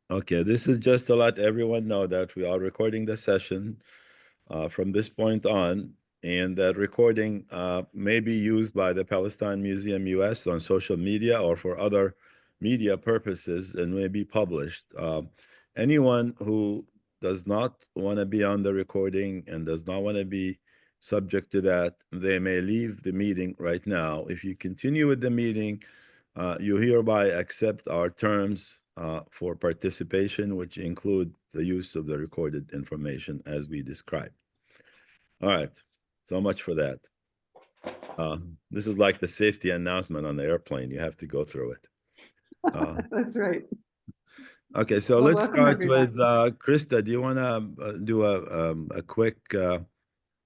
Okay, this is just to let everyone know that we are recording the session from this point on, and that recording may be used by the Palestine Museum US on social media or for other media purposes and may be published. Anyone who does not want to be on the recording and does not want to be subject to that, they may leave the meeting right now. If you continue with the meeting, you hereby accept our terms for participation, which include the use of the recorded information as we described. All right, so much for that. This is like the safety announcement on the airplane. You have to go through it. That's right. Okay, so Well, let's welcome, start everyone. with Krista. Do you want to do a quick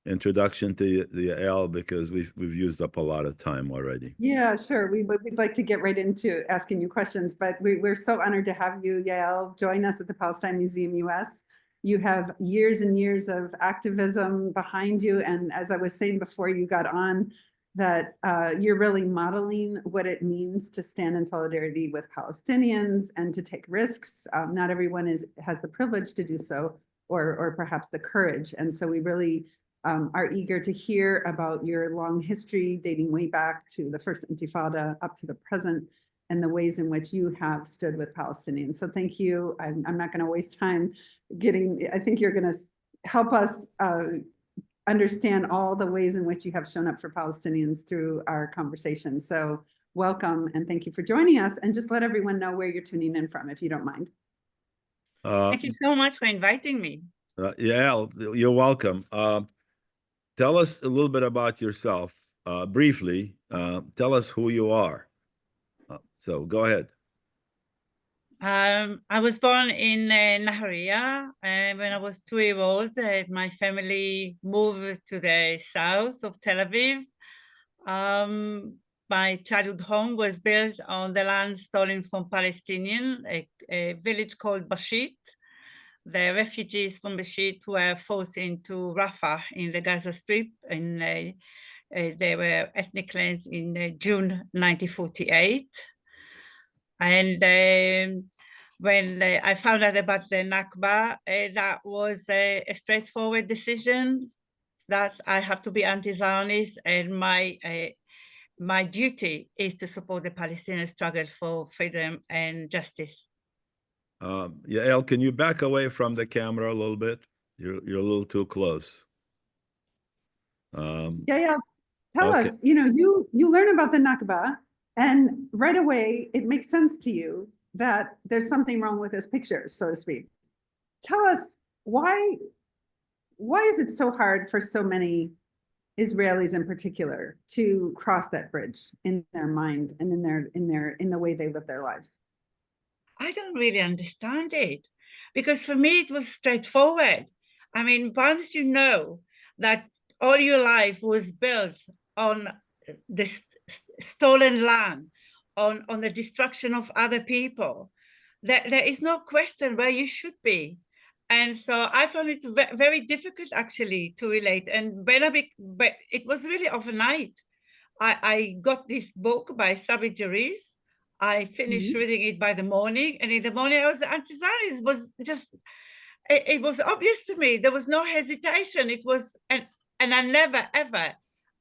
introduction to the Yael, because we've used up a lot of time already? Yeah, sure. We'd like to get right into asking you questions, but we're so honored to have you, Yael, join us at the Palestine Museum US. You have years and years of activism behind you. And as I was saying before you got on, that you're really modeling what it means to stand in solidarity with Palestinians and to take risks. Not everyone has the privilege to do so, or perhaps the courage. And so we really are eager to hear about your long history dating way back to the first Intifada up to the present and the ways in which you have stood with Palestinians. So thank you. I'm not going to waste time I think you're going to help us understand all the ways in which you have shown up for Palestinians through our conversation. So welcome and thank you for joining us, and just let everyone know where you're tuning in from, if you don't mind. Thank you so much for inviting me. Yael, you're welcome. Tell us a little bit about yourself, briefly. Tell us who you are. So go ahead. I was born in Nahariya, and when I was 2 years old, my family moved to the south of Tel Aviv. My childhood home was built on the land stolen from Palestinians, a village called Bashit. The refugees from Bashit were forced into Rafah in the Gaza Strip, and they were ethnic cleansed in June 1948. And when I found out about the Nakba, that was a straightforward decision that I have to be anti-Zionist, and my duty is to support the Palestinian struggle for freedom and justice. Yael, can you back away from the camera a little bit? You're a little too close. Yeah. Tell okay. us, you learn about the Nakba, and right away it makes sense to you that there's something wrong with this picture, so to speak. Tell us why is it so hard for so many Israelis in particular to cross that bridge in their mind and in the way they live their lives? I don't really understand it, because for me it was straightforward. I mean, once you know that all your life was built on this stolen land, on the destruction of other people, there is no question where you should be. And so I found it very difficult actually to relate. And but it was really overnight. I got this book by Sabi Jaris. I finished reading it by the morning, and in the morning I was anti-Zionist. Was just it was obvious to me. There was no hesitation. It was, and I never ever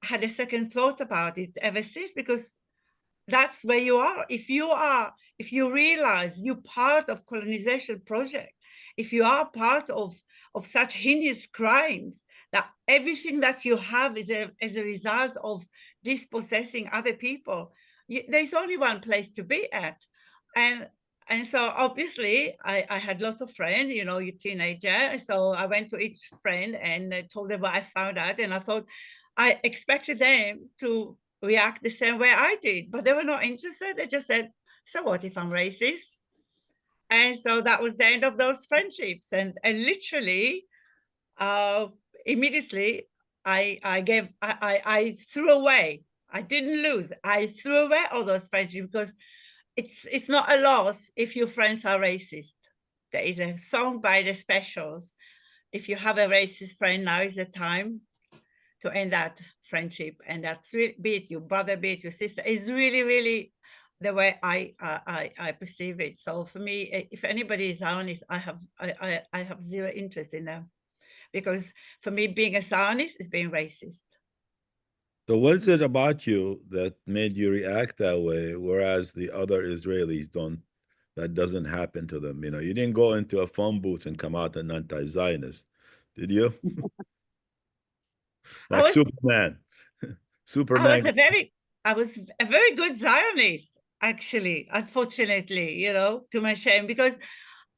had a second thought about it ever since, because that's where you are. If you realize you're part of colonization project, if you are part of such heinous crimes, that everything that you have is as a result of dispossessing other people, there's only one place to be at. And so obviously I had lots of friends, you're teenager. So I went to each friend and told them what I found out. And I thought, I expected them to react the same way I did, but they were not interested. They just said, so what if I'm racist? And so that was the end of those friendships. And literally, immediately, I threw away. I didn't lose. I threw away all those friendships, because it's not a loss if your friends are racist. There is a song by the Specials. If you have a racist friend, now is the time to end that friendship. And that's really, be it your brother, be it your sister, is really, really the way I perceive it. So for me, if anybody is Zionist, I have zero interest in them, because for me, being a Zionist is being racist. So what is it about you that made you react that way, whereas the other Israelis don't? That doesn't happen to them. You know, you didn't go into a phone booth and come out an anti-Zionist, did you? I Like was Superman. I was Superman. a very good Zionist, actually, unfortunately, you know, to my shame, because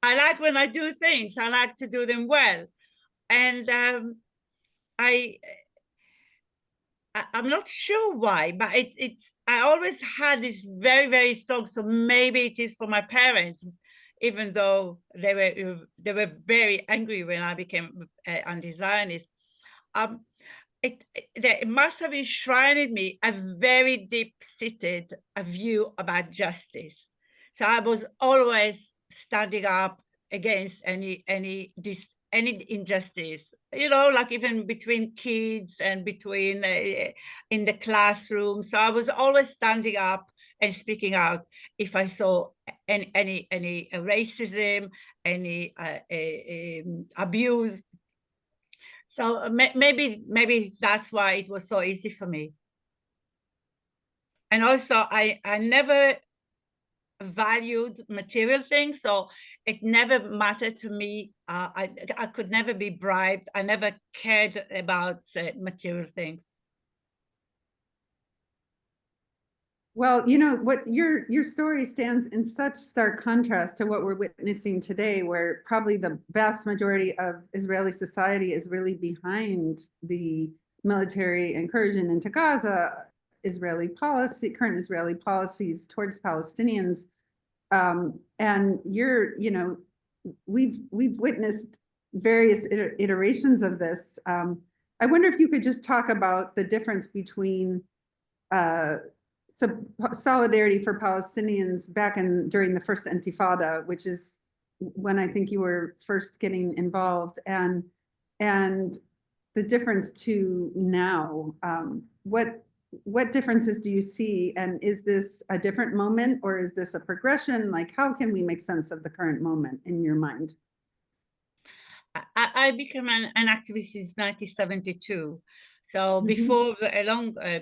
I like when I do things, I like to do them well. And I I'm not sure why, but it's I always had this very, very strong. So maybe it is for my parents, even though they were very angry when I became anti-Zionist. Um, it must have enshrined in me a very deep-seated view about justice. So I was always standing up against any injustice, you know, like even between kids and between in the classroom. So I was always standing up and speaking out if I saw any racism, any abuse. So maybe that's why it was so easy for me. And also, I never valued material things, so it never mattered to me. I could never be bribed. I never cared about material things. Well, you know what, your story stands in such stark contrast to what we're witnessing today, where probably the vast majority of Israeli society is really behind the military incursion into Gaza, current Israeli policies towards Palestinians. And you know, we've witnessed various iterations of this. I wonder if you could just talk about the difference between uh, solidarity for Palestinians back during the first Intifada, which is when I think you were first getting involved, and the difference to now. What differences do you see, and is this a different moment or is this a progression? Like, how can we make sense of the current moment in your mind? I became an activist in 1972. So before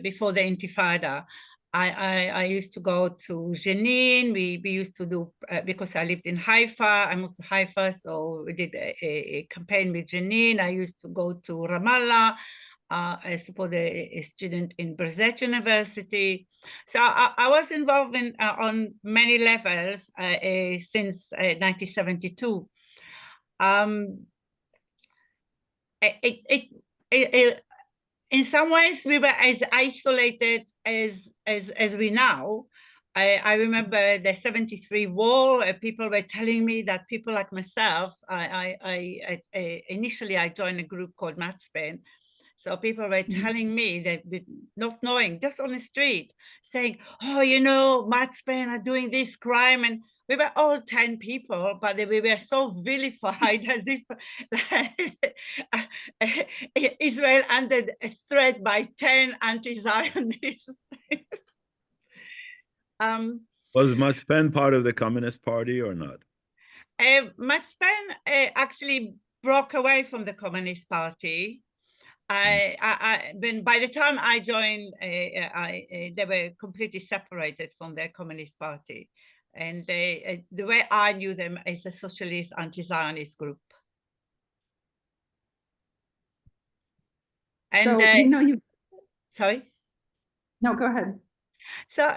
before the Intifada, I used to go to Jenin. We used to do because I lived in Haifa. I moved to Haifa, so we did a campaign with Jenin. I used to go to Ramallah. I support a student in Birzeit University. So I was involved in on many levels since 1972. It, in some ways we were as isolated as we now. I remember the 73 war. People were telling me that people like myself. Initially I joined a group called Madafeh. So people were telling me that, not knowing, just on the street, saying, "Oh, you know, Madafeh are doing this crime," and we were all 10 people, but we were so vilified as if Israel under threat by 10 anti-Zionists. Was Matzpen part of the Communist Party or not? Madafeh actually broke away from the Communist Party. When by the time I joined, they were completely separated from the Communist Party, and the way I knew them is a socialist anti-Zionist group. And so you know, sorry. No, go ahead. So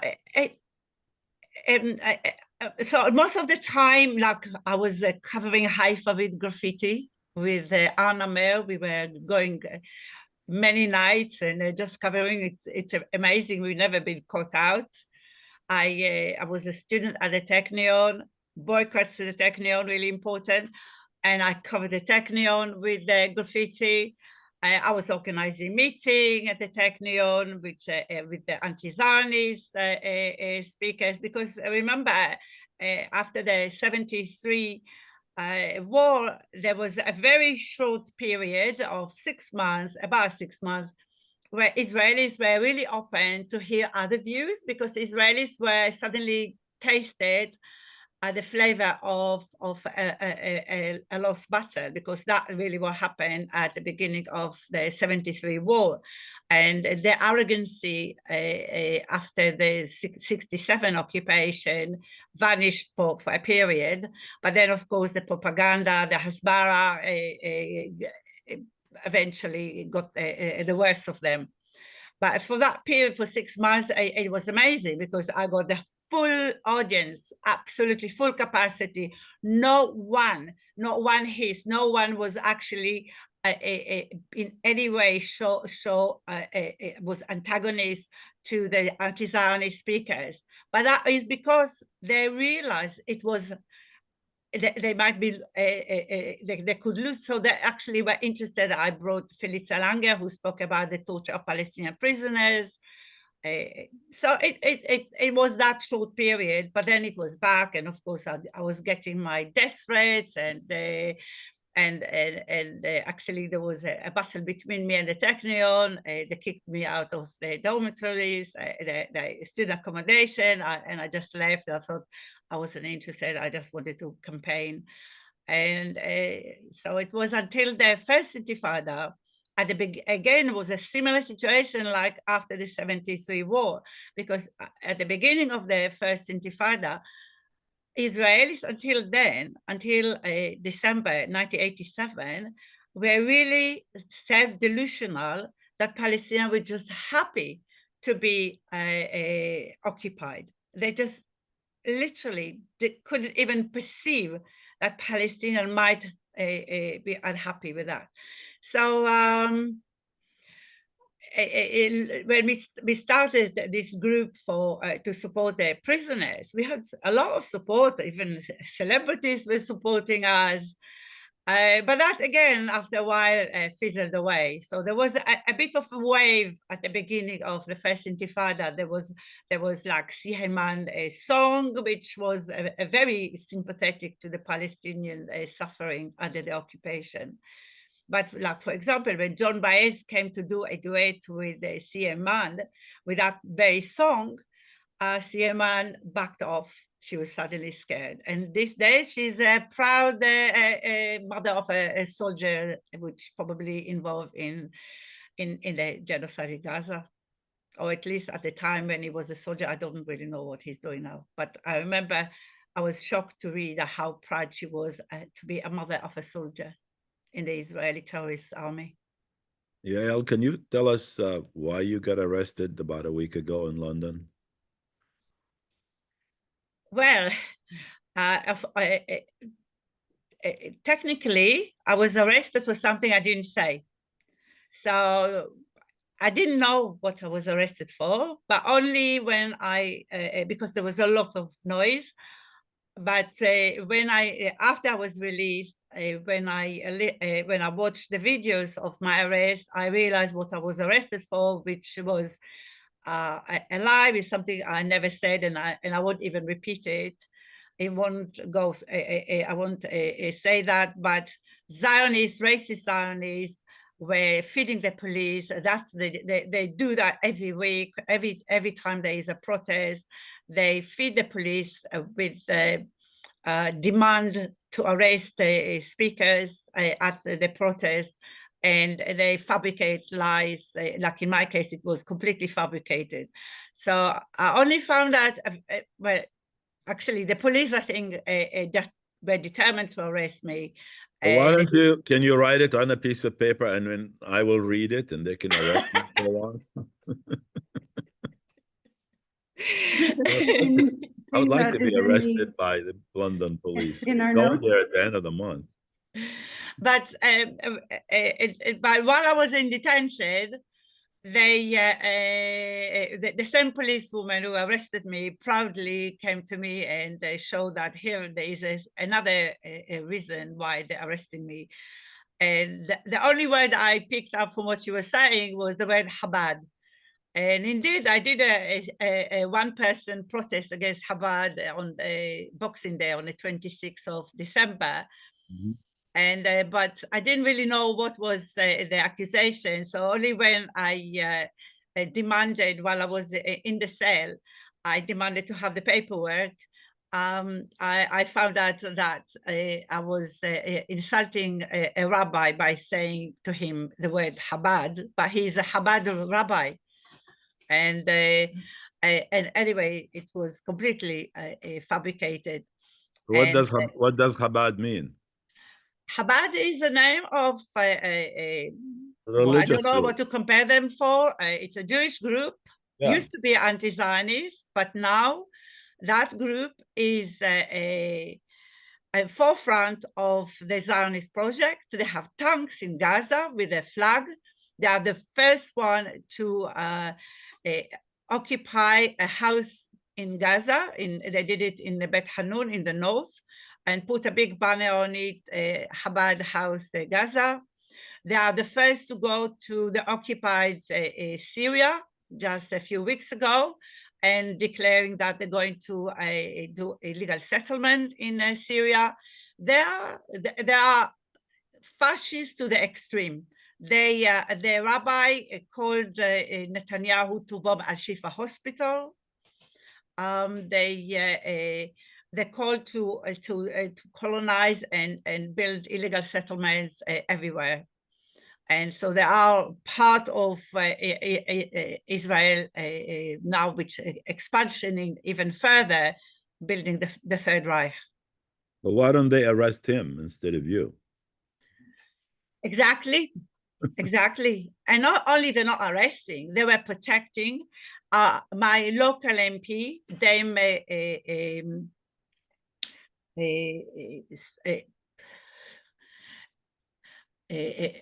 so most of the time, like I was covering Haifa with graffiti with Anna Meir. We were going many nights and just covering. It's amazing. We've never been caught out. I was a student at the Technion. Boycotts to the Technion, really important. And I covered the Technion with the graffiti. I was organizing meeting at the Technion with the anti-Zionist speakers, because remember, after the 73 war, there was a very short period of 6 months, about 6 months, where Israelis were really open to hear other views, because Israelis were suddenly tasted the flavor of a lost battle, because that really what happened at the beginning of the 73 war. And the arrogancy after the 67 occupation vanished for a period. But then, of course, the propaganda, the Hasbara eventually got the worst of them. But for that period, for 6 months, it was amazing, because I got the full audience, absolutely full capacity. Not one hiss, no one was actually in any way was antagonist to the anti-Zionist speakers. But that is because they realized it was, they might be, they could lose. So they actually were interested. I brought Felicia Langer, who spoke about the torture of Palestinian prisoners. So it was that short period, but then it was back. And of course, I was getting my death threats, and actually there was a battle between me and the Technion. They kicked me out of the dormitories, the student accommodation, and I just left. I thought I wasn't interested. I just wanted to campaign. And so it was until the first Intifada. At the again, it was a similar situation like after the 73 war, because at the beginning of the first Intifada, Israelis until then, until December 1987, were really self-delusional that Palestinians were just happy to be occupied. They just literally couldn't even perceive that Palestinians might be unhappy with that. So when we started this group for to support the prisoners, we had a lot of support. Even celebrities were supporting us. But that again, after a while, fizzled away. So there was a bit of a wave at the beginning of the first Intifada. There was like Siheman, a song which was a very sympathetic to the Palestinian suffering under the occupation. But like, for example, when John Baez came to do a duet with Siheman with that very song, Siheman backed off. She was suddenly scared. And these days, she's a proud mother of a soldier, which probably involved in the genocide in Gaza. Or at least at the time when he was a soldier. I don't really know what he's doing now. But I remember I was shocked to read how proud she was to be a mother of a soldier in the Israeli terrorist army. Yael, can you tell us why you got arrested about a week ago in London? Well, technically, I was arrested for something I didn't say. So I didn't know what I was arrested for, but only when because there was a lot of noise. But when after I was released, when I watched the videos of my arrest, I realized what I was arrested for, which was a lie, is something I never said, and I won't even repeat it. I won't go. I won't say that. But Zionists, racist Zionists, were feeding the police. That they do that every week. Every time there is a protest, they feed the police with demand to arrest the speakers at the protest, and they fabricate lies. Like in my case, it was completely fabricated. So I only found out, well, actually, the police, I think, were determined to arrest me. Why don't you, can you write it on a piece of paper, and then I will read it and they can arrest me for a while? I would like to be arrested by the London police. In our Go notes? there at the end of the month. But while I was in detention, the same policewoman who arrested me proudly came to me and they showed that here there is another reason why they're arresting me. And the only word I picked up from what you were saying was the word Chabad. And indeed, I did a one-person protest against Chabad on Boxing Day on the 26th of December. Mm-hmm. And but I didn't really know what was the accusation. So only when I demanded, while I was in the cell, I demanded to have the paperwork. I found out that I was insulting a rabbi by saying to him the word Chabad, but he's a Chabad rabbi. And anyway, it was completely fabricated. What And does Chabad mean? Chabad is the name of well, I Religious don't know group. what to compare them for. It's a Jewish group, Yeah. used to be anti-Zionist, but now that group is a forefront of the Zionist project. They have tanks in Gaza with a flag. They are the first one to occupy a house in Gaza. They did it in the Bet Hanun in the north, and put a big banner on it, Chabad House Gaza. They are the first to go to the occupied Syria just a few weeks ago, and declaring that they're going to do illegal settlement in Syria. They are fascists to the extreme. The rabbi called Netanyahu to bomb Al-Shifa hospital. They called to colonize and build illegal settlements everywhere. And so they are part of Israel now, which expansioning even further, building the Third Reich. But why don't they arrest him instead of you? Exactly, exactly. And not only they're not arresting, they were protecting my local MP, Dame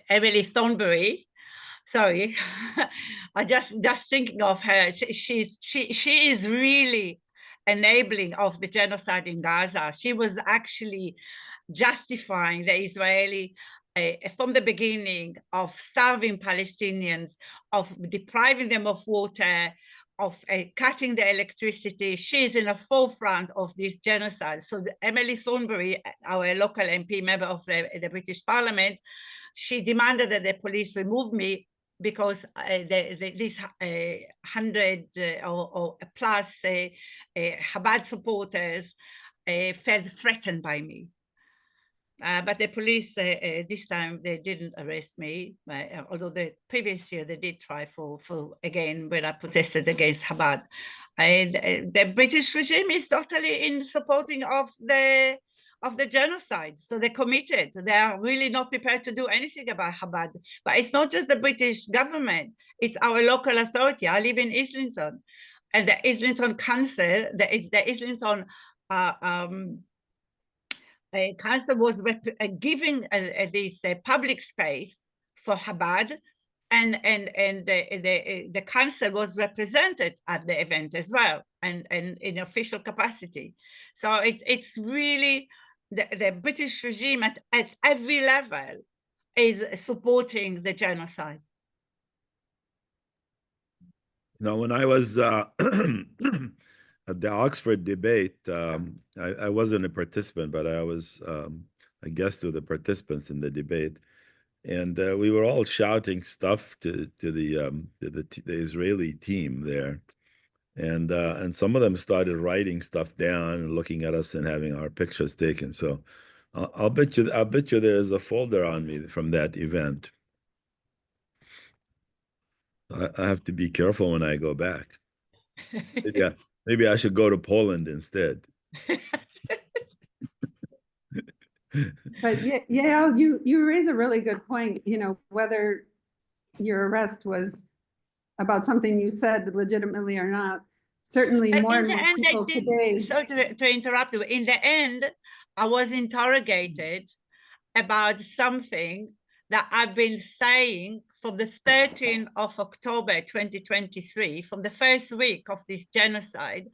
Emily Thornberry. Sorry, I just thinking of her. She is really enabling of the genocide in Gaza. She was actually justifying the Israeli from the beginning of starving Palestinians, of depriving them of water, of cutting the electricity. She's in the forefront of this genocide. So Emily Thornberry, our local MP, member of the British Parliament, she demanded that the police remove me because these 100 or plus Chabad supporters felt threatened by me. But the police this time they didn't arrest me, although the previous year they did try for again when I protested against Chabad. And the British regime is totally in supporting of the genocide. So they're committed. They are really not prepared to do anything about Chabad. But it's not just the British government, it's our local authority. I live in Islington, and the Islington Council, the Islington council was giving this public space for Chabad, and the council was represented at the event as well, and in official capacity. So it's really the British regime at every level is supporting the genocide. Now, when I was at the Oxford debate, I wasn't a participant, but I was a guest of the participants in the debate, and we were all shouting stuff to the Israeli team there, and some of them started writing stuff down and looking at us and having our pictures taken. So I'll bet you there's a folder on me from that event. I have to be careful when I go back. Maybe I should go to Poland instead. But Yael, you raise a really good point. You know, whether your arrest was about something you said legitimately or not, certainly more and more people today. So to interrupt you, in the end, I was interrogated about something that I've been saying from the 13th of October 2023, from the first week of this genocide.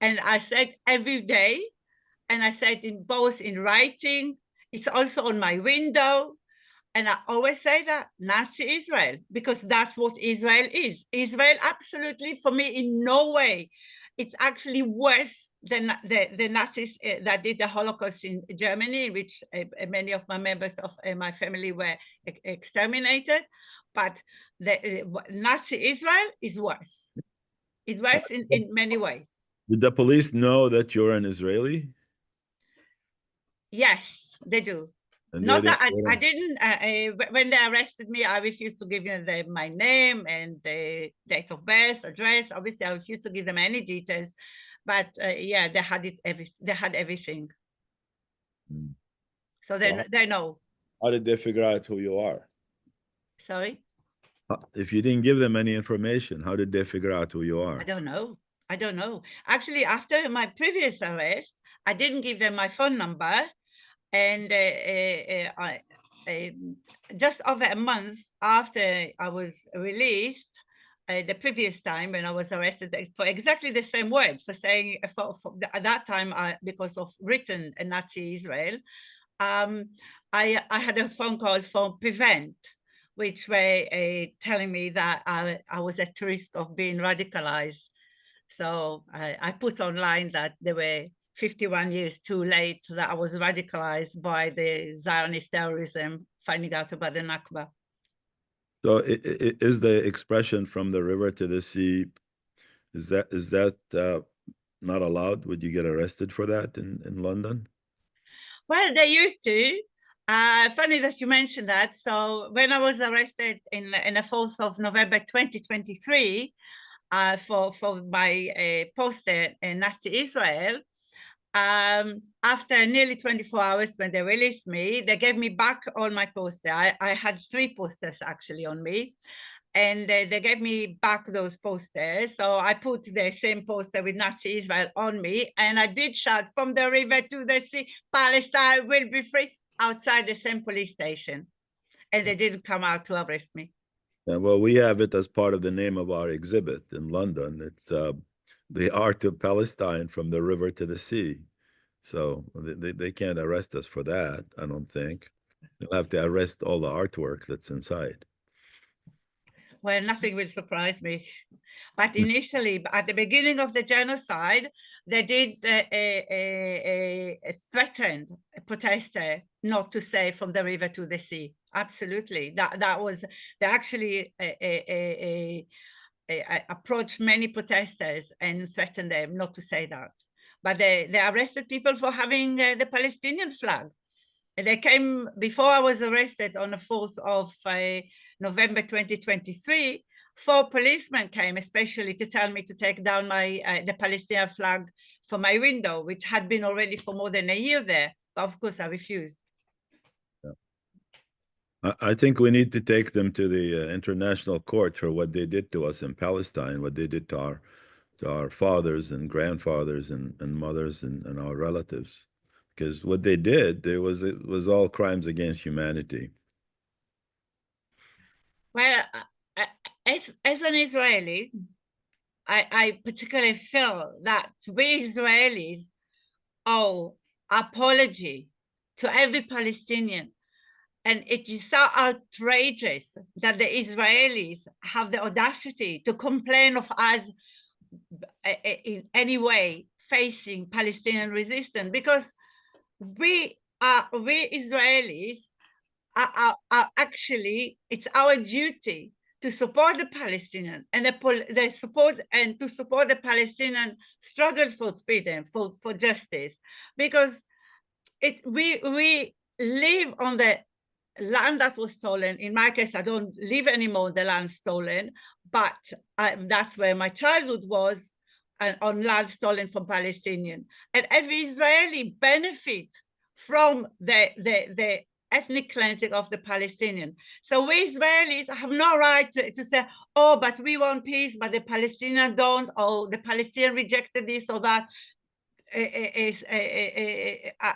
And I said every day, and I said in both in writing, it's also on my window. And I always say that Nazi Israel, because that's what Israel is. Israel, absolutely, for me, in no way, it's actually worse the Nazis that did the Holocaust in Germany, in which many of my members of my family were exterminated. But the Nazi Israel is worse. It's worse in many ways. Did the police know that you're an Israeli? Yes, they do. And Not that I didn't, when they arrested me, I refused to give them my name and the date of birth, address. Obviously, I refused to give them any details. But yeah, they had they had everything. So they know. How did they figure out who you are? Sorry? If you didn't give them any information, how did they figure out who you are? I don't know. I don't know. Actually, after my previous arrest, I didn't give them my phone number. And just over a month after I was released, the previous time when I was arrested for exactly the same word, for saying at that time, because of written Nazi Israel, I had a phone call from Prevent, which were telling me that I was at risk of being radicalized. So I put online that there were 51 years too late that I was radicalized by the Zionist terrorism, finding out about the Nakba. So is the expression from the river to the sea, is that not allowed? Would you get arrested for that in London? Well, they used to. Funny that you mentioned that. So when I was arrested in the 4th of November 2023 for my poster in Nazi Israel, after nearly 24 hours when they released me, they gave me back all my posters. I had 3 posters actually on me, and they gave me back those posters. So I put the same poster with Nazi Israel on me, and I did shout, "From the river to the sea, Palestine will be free," outside the same police station. And they didn't come out to arrest me. Yeah, well, we have it as part of the name of our exhibit in London. It's the art of Palestine from the river to the sea. So they can't arrest us for that, I don't think. They'll have to arrest all the artwork that's inside. Well, nothing will surprise me. But initially, at the beginning of the genocide, they did threaten a protester not to say "from the river to the sea." Absolutely, that was, they actually approached many protesters and threatened them not to say that. But they arrested people for having the Palestinian flag. And they came, before I was arrested on the 4th of November 2023, 4 policemen came especially to tell me to take down the Palestinian flag from my window, which had been already for more than a year there. But of course, I refused. I think we need to take them to the international court for what they did to us in Palestine, what they did to our fathers and grandfathers and mothers and our relatives. Because what they did, it was all crimes against humanity. Well, as an Israeli, I particularly feel that we Israelis owe apology to every Palestinian. And it is so outrageous that the Israelis have the audacity to complain of us in any way facing Palestinian resistance, because we Israelis are actually, it's our duty to support the Palestinian and the support, and to support the Palestinian struggle for freedom, for justice, because we live on the land that was stolen. In my case, I don't live anymore on the land stolen, but that's where my childhood was, on land stolen from Palestinian. And every Israeli benefit from the ethnic cleansing of the Palestinian. So we Israelis have no right to say, oh, but we want peace, but the Palestinians don't, or the Palestinian rejected this or that is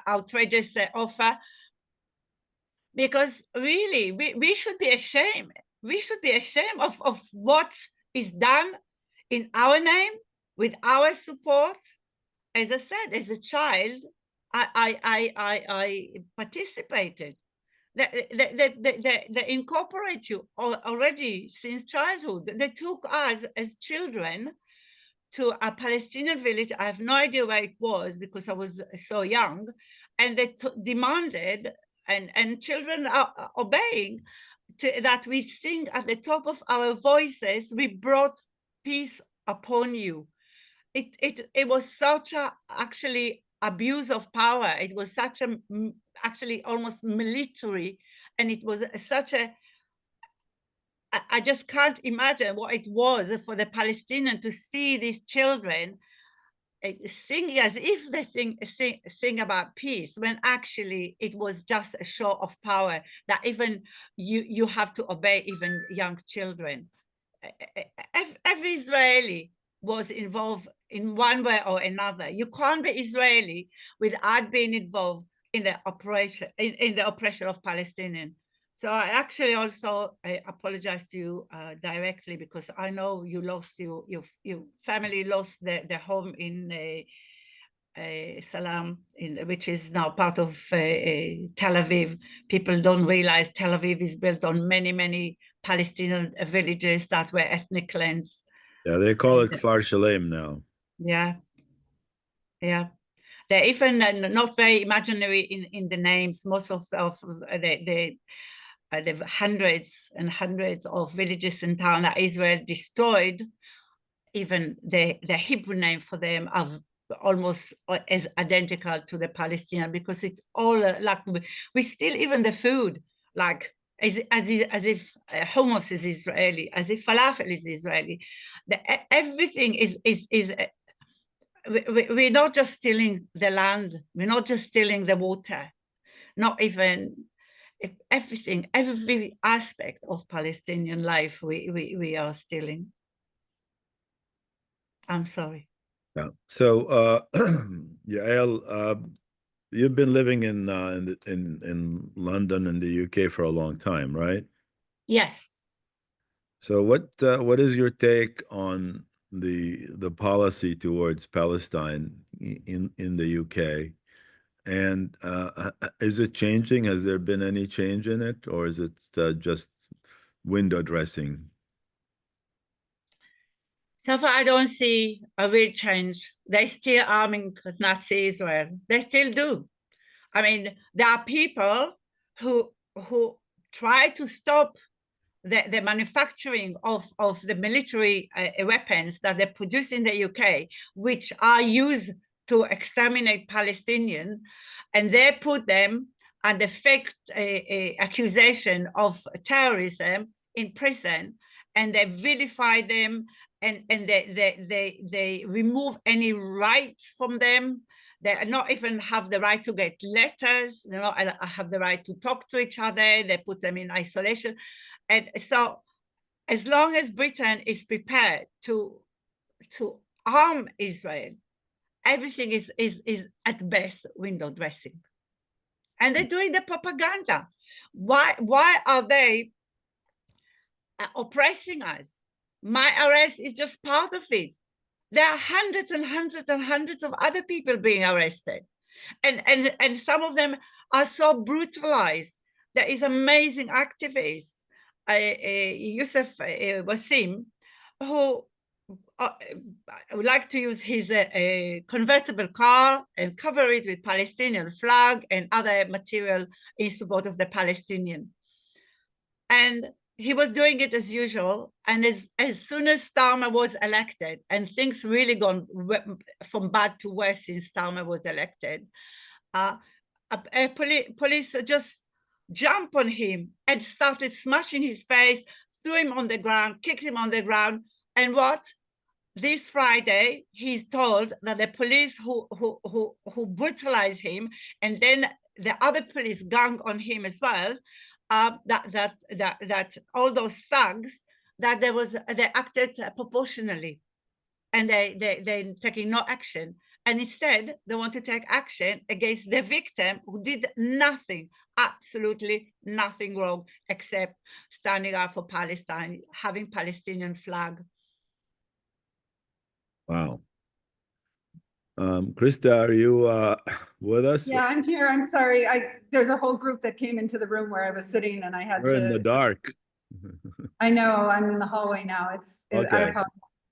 outrageous offer. Because really, we should be ashamed. We should be ashamed of what is done in our name, with our support. As I said, as a child, I participated. They incorporate you already since childhood. They took us as children to a Palestinian village. I have no idea where it was because I was so young, and they demanded, and children are obeying, that we sing at the top of our voices, "We brought peace upon you." It was such a actually abuse of power. It was such a actually almost military, and it was such a, I just can't imagine what it was for the Palestinians to see these children sing as if they sing about peace, when actually it was just a show of power, that even you have to obey even young children. Every Israeli was involved in one way or another. You can't be Israeli without being involved in the oppression of Palestinians. So I actually also apologize to you directly, because I know you lost your family lost their home in Salam, which is now part of Tel Aviv. People don't realize Tel Aviv is built on many Palestinian villages that were ethnic lands. Yeah, they call it Kfar Shalem now. Yeah, yeah. They're even not very imaginary in the names. Most of the hundreds and hundreds of villages and towns that Israel destroyed, even the Hebrew name for them are almost as identical to the Palestinian, because it's all like we steal even the food, like as if hummus is Israeli, as if falafel is Israeli. Everything is we're not just stealing the land, we're not just stealing the water, not even everything, every aspect of Palestinian life we are stealing. I'm sorry. Yeah. So, Yael, you've been living in London and the UK for a long time, right? Yes. So, what is your take on the policy towards Palestine in the UK? And is it changing? Has there been any change in it, or is it just window dressing? So far, I don't see a real change. They still arming Nazi Israel. They still do. I mean, there are people who try to stop the manufacturing of the military weapons that they produce in the UK, which are used to exterminate Palestinians, and they put them under fake accusation of terrorism in prison, and they vilify them, and they remove any rights from them. They not even have the right to get letters. They don't have the right to talk to each other. They put them in isolation. And so as long as Britain is prepared to arm Israel, everything is at best window dressing. And they're doing the propaganda. Why are they oppressing us? My arrest is just part of it. There are hundreds and hundreds and hundreds of other people being arrested. And some of them are so brutalized. There is amazing activists, Yusuf Wasim, who would like to use his convertible car and cover it with Palestinian flag and other material in support of the Palestinian. And he was doing it as usual. And as soon as Starmer was elected, and things really gone from bad to worse since Starmer was elected, police just jumped on him and started smashing his face, threw him on the ground, kicked him on the ground. And what? This Friday, he's told that the police who brutalized him, and then the other police gang on him as well, that all those thugs, that they acted proportionally, and they taking no action. And instead, they want to take action against the victim who did nothing, absolutely nothing wrong, except standing up for Palestine, having Palestinian flag. Wow. Krista, are you with us? Yeah, I'm here. I'm sorry. There's a whole group that came into the room where I was sitting, and I had We're in the dark. I know, I'm in the hallway now. I Okay. apologize.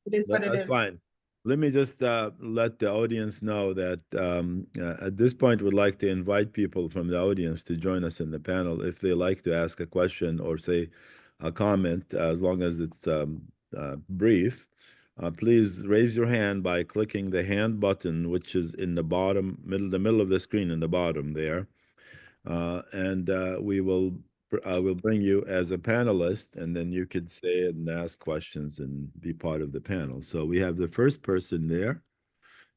It is what it That's is. fine. let me just let the audience know that at this point, we'd like to invite people from the audience to join us in the panel if they like to ask a question or say a comment, as long as it's brief. Please raise your hand by clicking the hand button, which is in the the middle of the screen in the bottom there. And we'll bring you as a panelist, and then you could say it and ask questions and be part of the panel. So we have the first person there,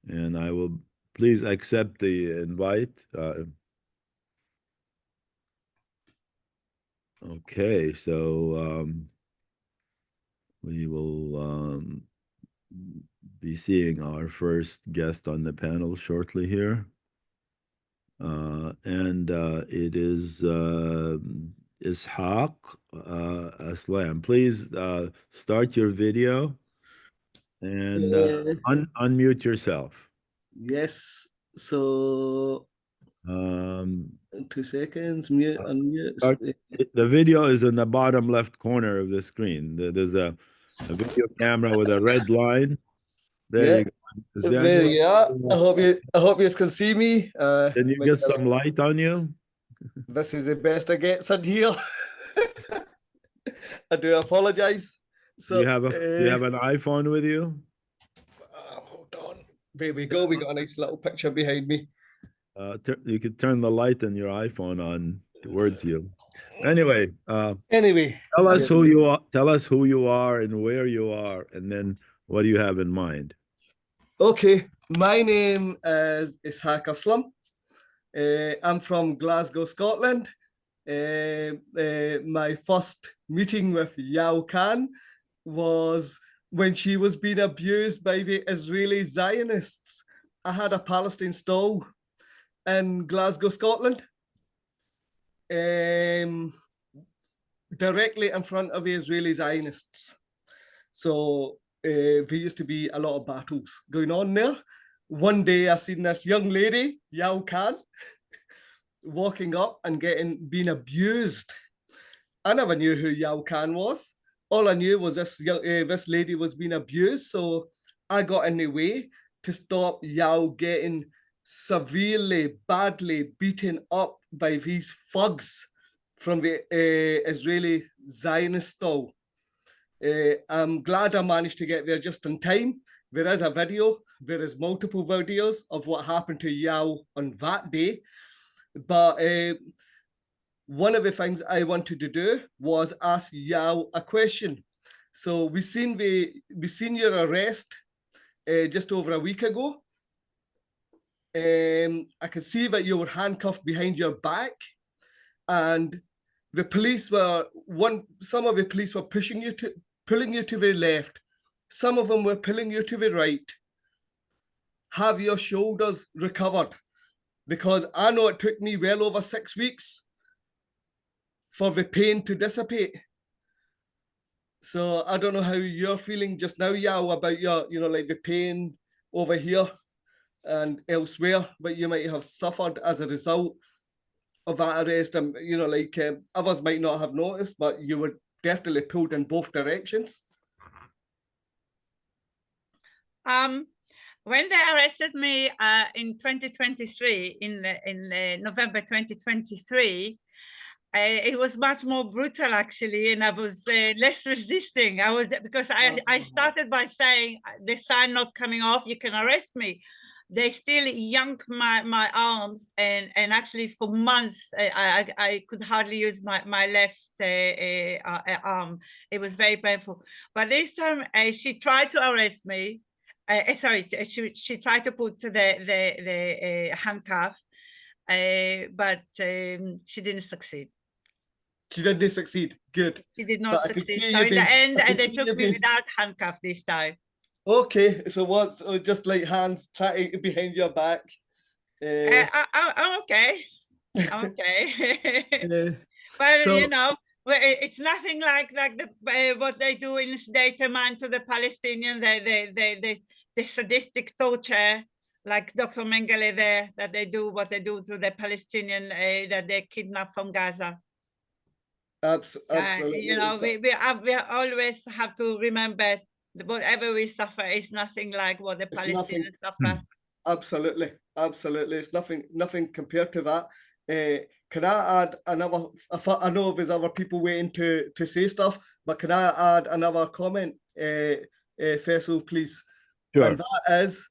and I will please accept the invite. Okay, so we will be seeing our first guest on the panel shortly here. And it is Ishaq Aslam. Please start your video and unmute yourself. Yes. So Um, 2 seconds. Mute, unmute. the video is in the bottom left corner of the screen. There's a video camera with a red line. There you go. Is there There anyone? you are. I hope you can see me. Can you get some light on you? This is the best I get in here. I do apologize. So do you have an iPhone with you? Hold on. There we go. We got a nice little picture behind me. You could turn the light on your iPhone on towards you. Anyway, tell us who you are. Tell us who you are and where you are, and then what do you have in mind? Okay, my name is Ishaq Aslam. I'm from Glasgow, Scotland. My first meeting with Yael Kahn was when she was being abused by the Israeli Zionists. I had a Palestine stall in Glasgow, Scotland, directly in front of the Israeli Zionists. So there used to be a lot of battles going on there. One day I seen this young lady, Yael Kahn, walking up and being abused. I never knew who Yael Kahn was. All I knew was this lady was being abused. So I got in the way to stop Yael getting severely, badly beaten up by these thugs from the Israeli Zionist stall. I'm glad I managed to get there just in time. There is a video. There is multiple videos of what happened to Yael on that day. But one of the things I wanted to do was ask Yael a question. So we seen your arrest just over a week ago. I could see that you were handcuffed behind your back, and the police some of the police were pulling you to the left. Some of them were pulling you to the right. Have your shoulders recovered? Because I know it took me well over 6 weeks for the pain to dissipate. So I don't know how you're feeling just now, Yael, about your, like the pain over here and elsewhere, but you might have suffered as a result of that arrest. And, others might not have noticed, but you were definitely pulled in both directions. When they arrested me in 2023, in November 2023, it was much more brutal actually, and I was less resisting. Because I started by saying, the sign not coming off, you can arrest me. They still yanked my arms, and actually for months I could hardly use my left arm. It was very painful. But this time she tried to arrest me. She tried to put the handcuff, but she didn't succeed. She didn't succeed. Good. She did not succeed. So in the end, they took me without handcuff this time. Okay, so what's just like hands tied behind your back? I'm okay. I'm okay. But so, it's nothing like what they do in State Man to the Palestinian, the sadistic torture, like Dr. Mengele there, that they do what they do to the Palestinian that they kidnap from Gaza. Absolutely. We always have to remember whatever we suffer is nothing like what the It's nothing. Palestinians suffer. Absolutely, absolutely. It's nothing compared to that. Can I add another? I know there's other people waiting to say stuff, but can I add another comment, Faisal, please? Sure. And that is,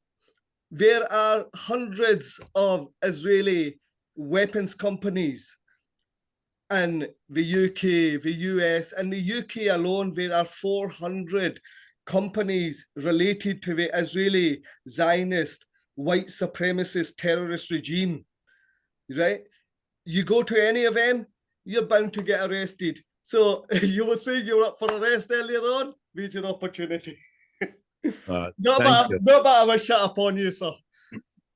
there are hundreds of Israeli weapons companies in the UK, the US. In the UK alone, there are 400 companies related to the Israeli Zionist white supremacist terrorist regime, right? You go to any of them, you're bound to get arrested. So you were saying you were up for arrest earlier on, there's your opportunity. Not that I was shut up on you, sir.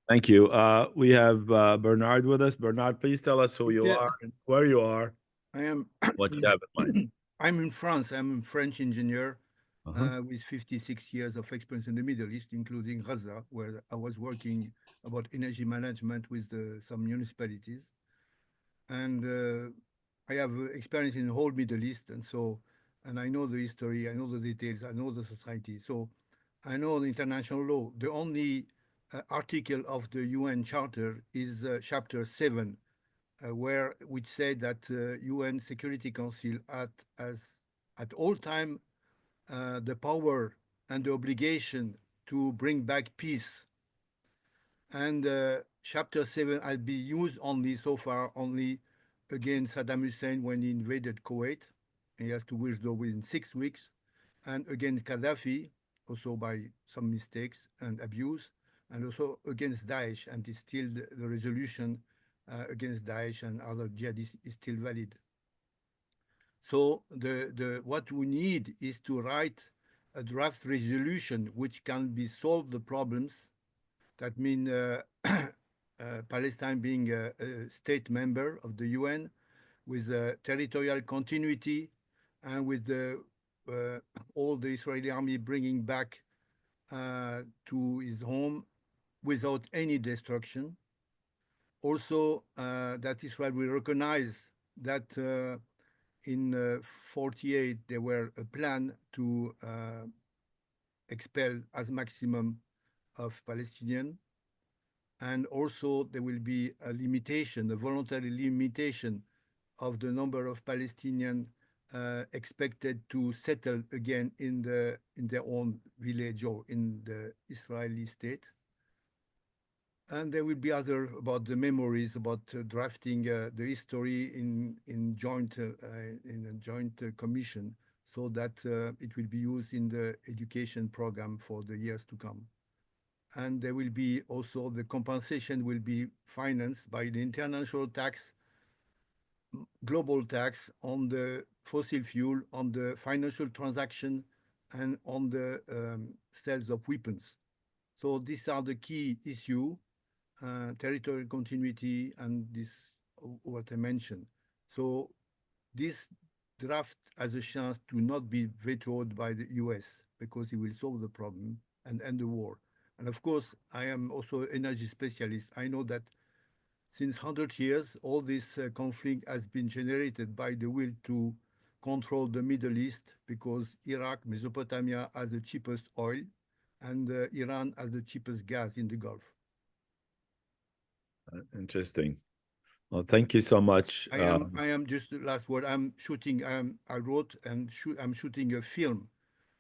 Thank you. We have Bernard with us. Bernard, please tell us who you are and where you are. I am. What you have in mind. I'm in France. I'm a French engineer with 56 years of experience in the Middle East, including Gaza, where I was working about energy management with some municipalities. And I have experience in the whole Middle East, and I know the history, I know the details, I know the society. So I know the international law. The only article of the UN Charter is Chapter 7, which said that UN Security Council at all time the power and the obligation to bring back peace. And Chapter 7 has been used only so far only against Saddam Hussein when he invaded Kuwait. And he has to withdraw within 6 weeks, and against Gaddafi also by some mistakes and abuse, and also against Daesh. And it's still the resolution against Daesh and other jihadists is still valid. So what we need is to write a draft resolution which can be solve the problems. That means Palestine being a state member of the UN with territorial continuity and with all the Israeli army bringing back to his home without any destruction. Also, that Israel will recognize that in 48 there were a plan to expel as maximum of Palestinians, and also there will be a limitation, a voluntary limitation of the number of Palestinians expected to settle again in their own village or in the Israeli state. And there will be other about the memories, about drafting the history in a joint commission, so that it will be used in the education program for the years to come. And there will be also the compensation will be financed by the international tax, global tax on the fossil fuel, on the financial transaction, and on the sales of weapons. So these are the key issues. Territorial continuity and this what I mentioned. So this draft has a chance to not be vetoed by the US because it will solve the problem and end the war. And of course, I am also an energy specialist. I know that since 100 years, all this conflict has been generated by the will to control the Middle East, because Iraq, Mesopotamia has the cheapest oil, and Iran has the cheapest gas in the Gulf. Interesting. Well, thank you so much. I am just the last word. I'm shooting. I wrote and I'm shooting a film,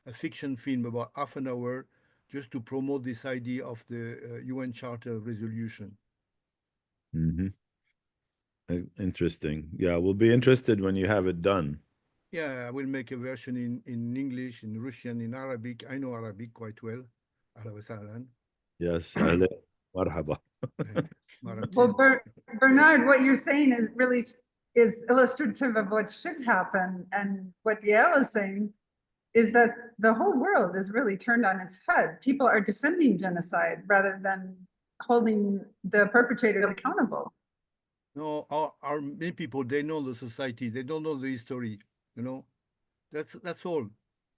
a fiction film, about half an hour, just to promote this idea of the UN Charter resolution. Interesting. Yeah, we'll be interested when you have it done. Yeah, I will make a version in English, in Russian, in Arabic. I know Arabic quite well. Yes, marhaba. Well, Bernard, what you're saying is really is illustrative of what should happen. And what Yael is saying is that the whole world is really turned on its head. People are defending genocide rather than holding the perpetrators accountable. No, our many people, they know the society, they don't know the history, you know. That's all.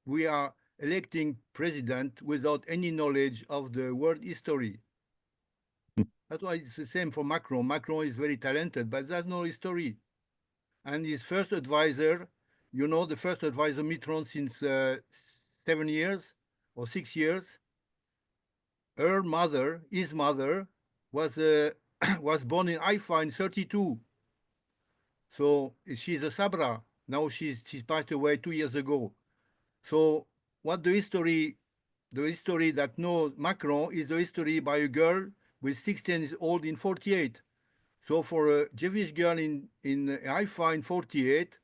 We are electing president without any knowledge of the world history. That's why it's the same for Macron. Macron is very talented, but there's no history. And his first advisor, you know, the first advisor Mitterrand since 7 years, or 6 years. Her mother, his mother, was was born in Haifa in 32. So she's a Sabra. Now she's passed away 2 years ago. So what the history that knows Macron is the history by a girl with 16 years old in 48. So for a Jewish girl in Haifa in 48,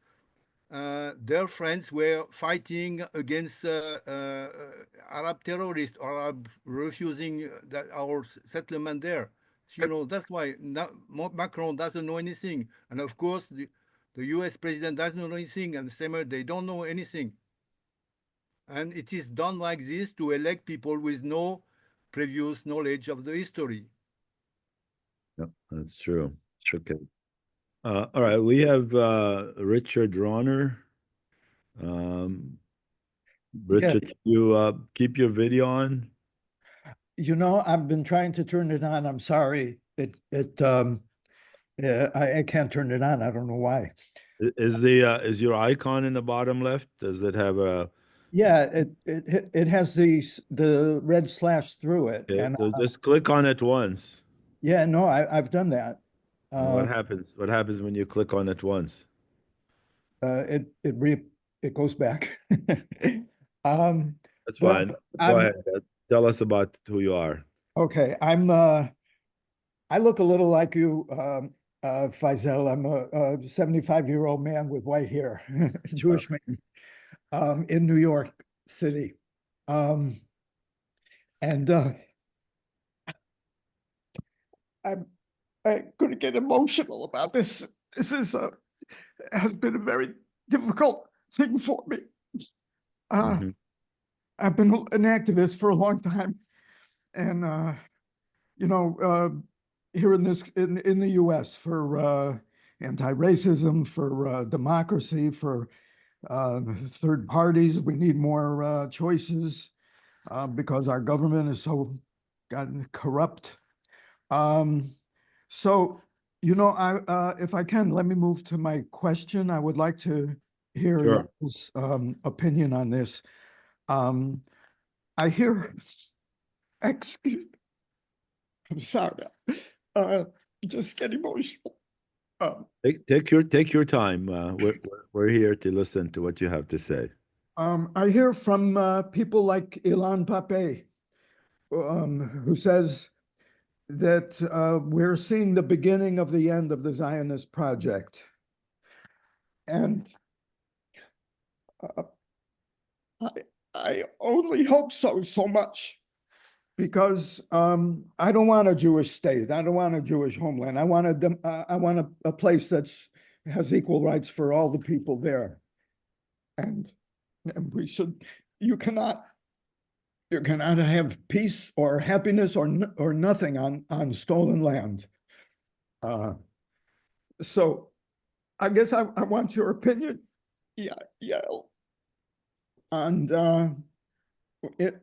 their friends were fighting against Arab terrorists, or Arab refusing that our settlement there. So, you know, that's why Macron doesn't know anything. And of course, the US president doesn't know anything, and the same they don't know anything. And it is done like this to elect people with no previous knowledge of the history. Yep, that's true. Okay. All right, we have Richard Ronner. Richard, you keep your video on? You know, I've been trying to turn it on. I'm sorry. I can't turn it on. I don't know why. Is your icon in the bottom left? Does it have a? Yeah, it has the red slash through it, Okay, and so just click on it once. yeah, no, I've done that. And what happens? What happens when you click on it once? It goes back. That's Well, fine. Go ahead. Tell us about who you are. Okay, I look a little like you, Faisal. I'm a 75-year-old man with white hair, Jewish man, in New York City. And I'm going to get emotional about this. This has been a very difficult thing for me. Mhm. I've been an activist for a long time, and you know, here in the U.S. for anti-racism, for democracy, for third parties. We need more choices because our government is so gotten corrupt. So, you know, if I can, let me move to my question. I would like to hear Sure. Yael's opinion on this. I hear, excuse, I'm sorry, just get emotional. Take your time. We're here to listen to what you have to say. I hear from people like Ilan Pape, who says that we're seeing the beginning of the end of the Zionist project. And I only hope so much, because I don't want a Jewish state. I don't want a Jewish homeland. I want a place that's has equal rights for all the people there. And we should, you cannot have peace or happiness or nothing on stolen land. So I guess I want your opinion, Yael. And it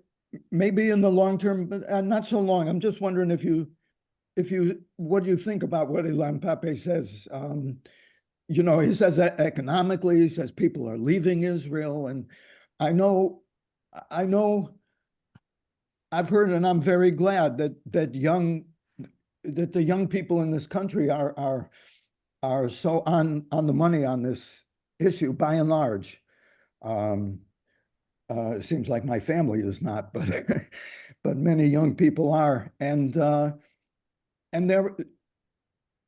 maybe in the long term, but not so long. I'm just wondering what do you think about what Ilan Pape says? You know, he says that economically, he says people are leaving Israel, and I know, I've heard, and I'm very glad that the young people in this country are so on the money on this issue by and large. It seems like my family is not, but but many young people are, and there,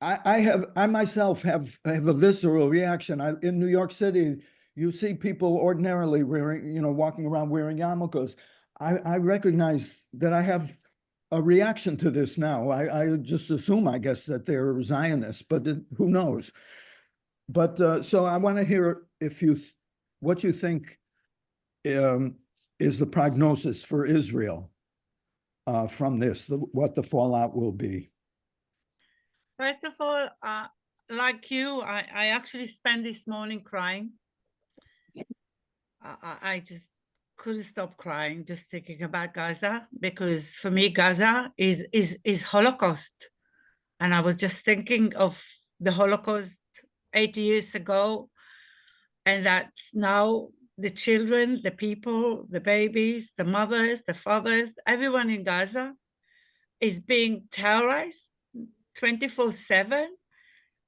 I myself have a visceral reaction. In New York City, you see people ordinarily wearing, you know, walking around wearing yarmulkes. I recognize that I have a reaction to this now. I just assume, I guess, that they're Zionists, but who knows? But so I want to hear what you think is the prognosis for Israel from this, what the fallout will be. First of all, like you, I actually spent this morning crying. I just couldn't stop crying, just thinking about Gaza, because for me, Gaza is Holocaust. And I was just thinking of the Holocaust 80 years ago, and that's now the children, the people, the babies, the mothers, the fathers, everyone in Gaza is being terrorized 24/7,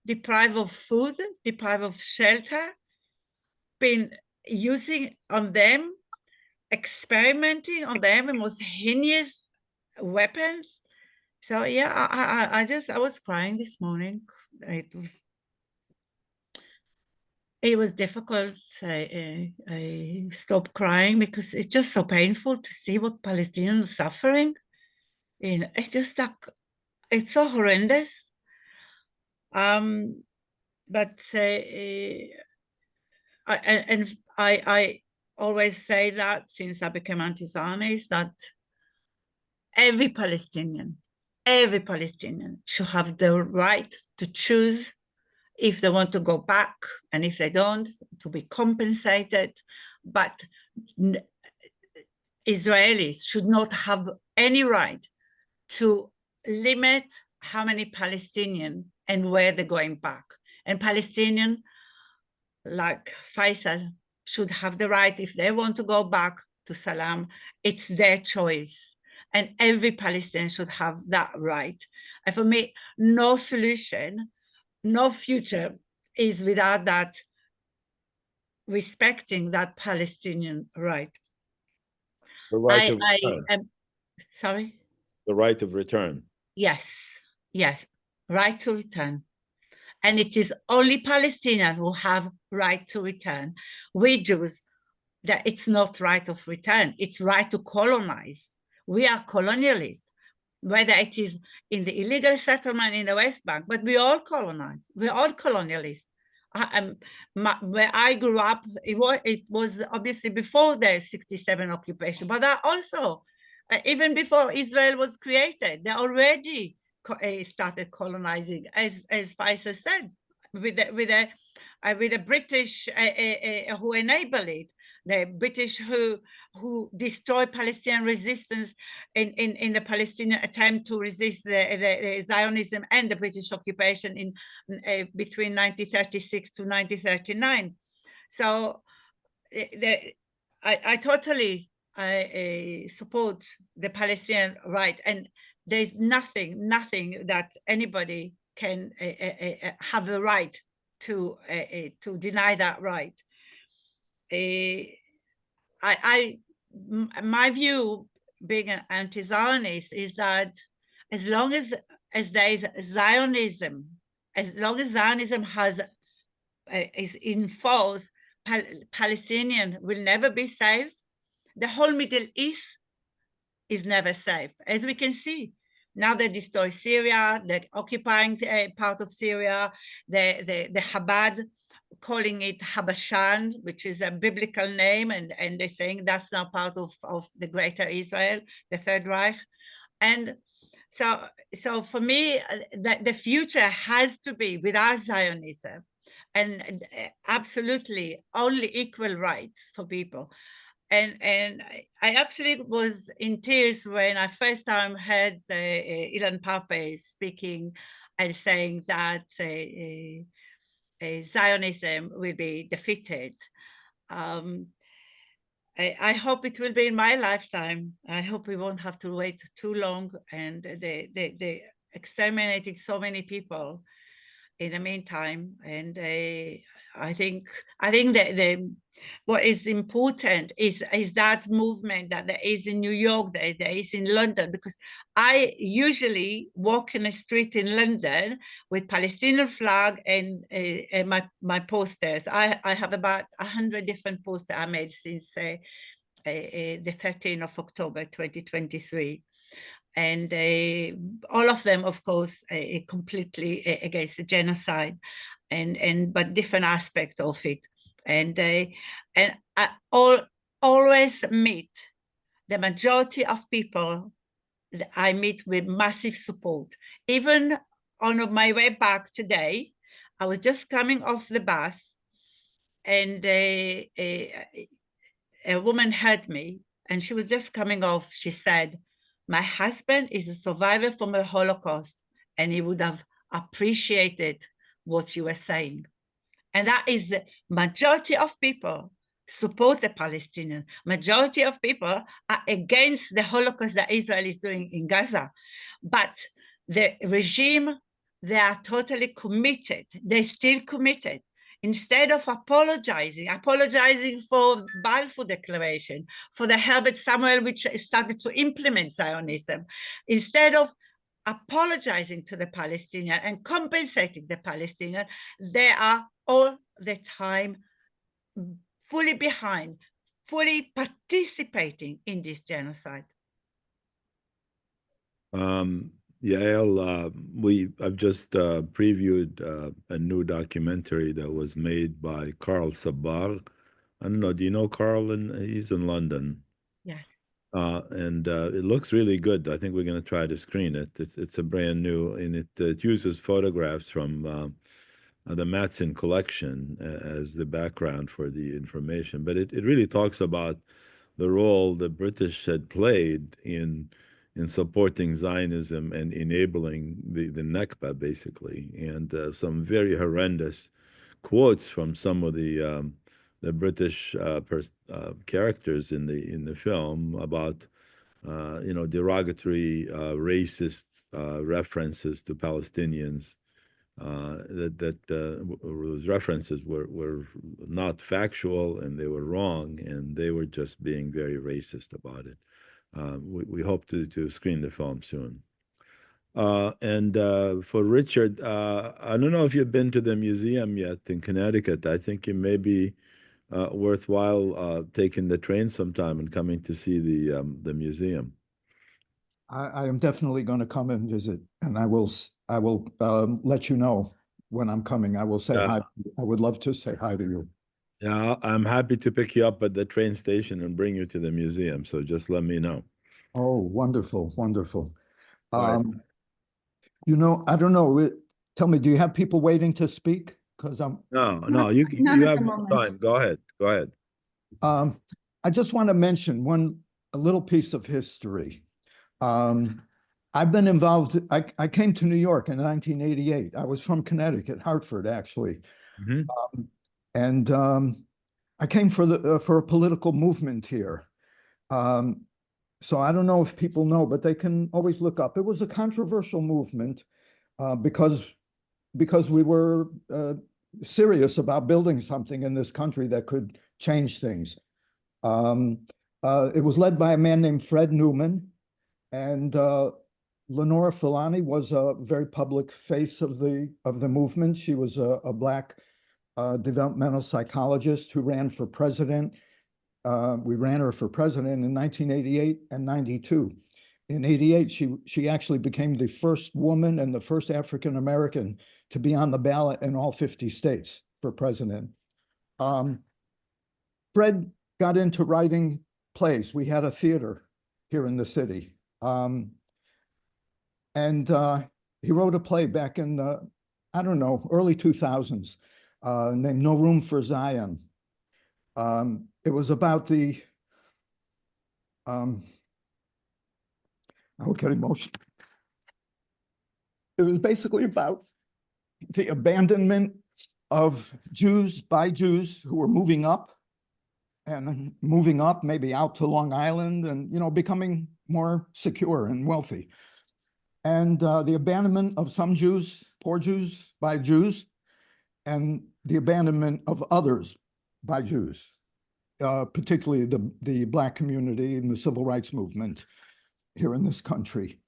deprived of food, deprived of shelter, been using on them, experimenting on them the most heinous weapons. So yeah, I was crying this morning. It was difficult. I stopped crying because it's just so painful to see what Palestinians are suffering. It's just like, it's so horrendous. But I always say that since I became anti-Zionist, that every Palestinian should have the right to choose if they want to go back, and if they don't, to be compensated. But Israelis should not have any right to limit how many Palestinians and where they're going back. And Palestinians, like Faisal, should have the right, if they want to go back to Salam, it's their choice. And every Palestinian should have that right. And for me, no solution, no future is without that, respecting that Palestinian right. The right of return. Sorry? The right of return. Yes, right to return. And it is only Palestinians who have right to return. We Jews, that it's not right of return, it's right to colonize. We are colonialists, whether it is in the illegal settlement in the West Bank, but we all colonize, we're all colonialists. Where I grew up, it was obviously before the 67 occupation, but also, even before Israel was created, they already started colonizing, as Faisal said, with the British who enabled it, the British who destroyed Palestinian resistance in the Palestinian attempt to resist the Zionism and the British occupation in between 1936 to 1939. So I totally support the Palestinian right, and there's nothing that anybody can have a right to deny that right. My view, being an anti-Zionist, is that as long as there is Zionism, as long as Zionism is in force, Palestinian will never be safe. The whole Middle East is never safe, as we can see. Now they destroy Syria, they're occupying part of Syria, the Chabad, calling it Habashan, which is a biblical name, and they're saying that's now part of the greater Israel, the Third Reich. And so for me, the future has to be without Zionism, and absolutely only equal rights for people. And I actually was in tears when I first time heard Ilan Pappé speaking and saying that Zionism will be defeated. I hope it will be in my lifetime. I hope we won't have to wait too long, and they exterminating so many people in the meantime. And I think that what is important is that movement that there is in New York, that there is in London, because I usually walk in a street in London with Palestinian flag and my posters. I have about 100 different posters I made since the 13th of October 2023. And all of them, of course, completely against the genocide, but different aspects of it. And I always meet the majority of people I meet with massive support. Even on my way back today, I was just coming off the bus, and a woman heard me, and she was just coming off. She said, "My husband is a survivor from the Holocaust, and he would have appreciated what you were saying." And that is the majority of people support the Palestinians. Majority of people are against the Holocaust that Israel is doing in Gaza. But the regime, they are totally committed. They're still committed. Instead of apologizing for Balfour Declaration, for the Herbert Samuel, which started to implement Zionism, instead of apologizing to the Palestinians and compensating the Palestinians, they are all the time fully behind, fully participating in this genocide. Yael, I've just previewed a new documentary that was made by Carl Sabar. I don't know, do you know Carl? He's in London. Yes. And it looks really good. I think we're going to try to screen it. It's a brand new, and it uses photographs from the Matson collection as the background for the information. But it really talks about the role the British had played in supporting Zionism and enabling the Nakba, basically, and some very horrendous quotes from some of the British characters in the film about derogatory racist references to Palestinians. Those references were not factual, and they were wrong, and they were just being very racist about it. We hope to screen the film soon. And for Richard, I don't know if you've been to the museum yet in Connecticut. I think it may be worthwhile taking the train sometime and coming to see the museum. I am definitely going to come and visit, and I will let you know when I'm coming. I will say hi. I would love to say hi to you. Yeah, I'm happy to pick you up at the train station and bring you to the museum. So just let me know. Oh, wonderful, wonderful. Right. I don't know. Tell me, do you have people waiting to speak? Because No, you have time. Go ahead. Go ahead. I just want to mention a little piece of history. I've been involved. I came to New York in 1988. I was from Connecticut, Hartford, actually. Mm-hmm. And I came for a political movement here. So I don't know if people know, but they can always look up. It was a controversial movement because we were serious about building something in this country that could change things. It was led by a man named Fred Newman, and Lenora Filani was a very public face of the movement. She was a Black developmental psychologist who ran for president. We ran her for president in 1988 and 92. In 88, she actually became the first woman and the first African American to be on the ballot in all 50 states for president. Fred got into writing plays. We had a theater here in the city. And he wrote a play back in the, I don't know, early 2000s named No Room for Zion. It was about the, I will get emotional. It was basically about the abandonment of Jews by Jews who were moving up maybe out to Long Island and, becoming more secure and wealthy. And the abandonment of some Jews, poor Jews, by Jews, and the abandonment of others by Jews, particularly the Black community and the civil rights movement here in this country.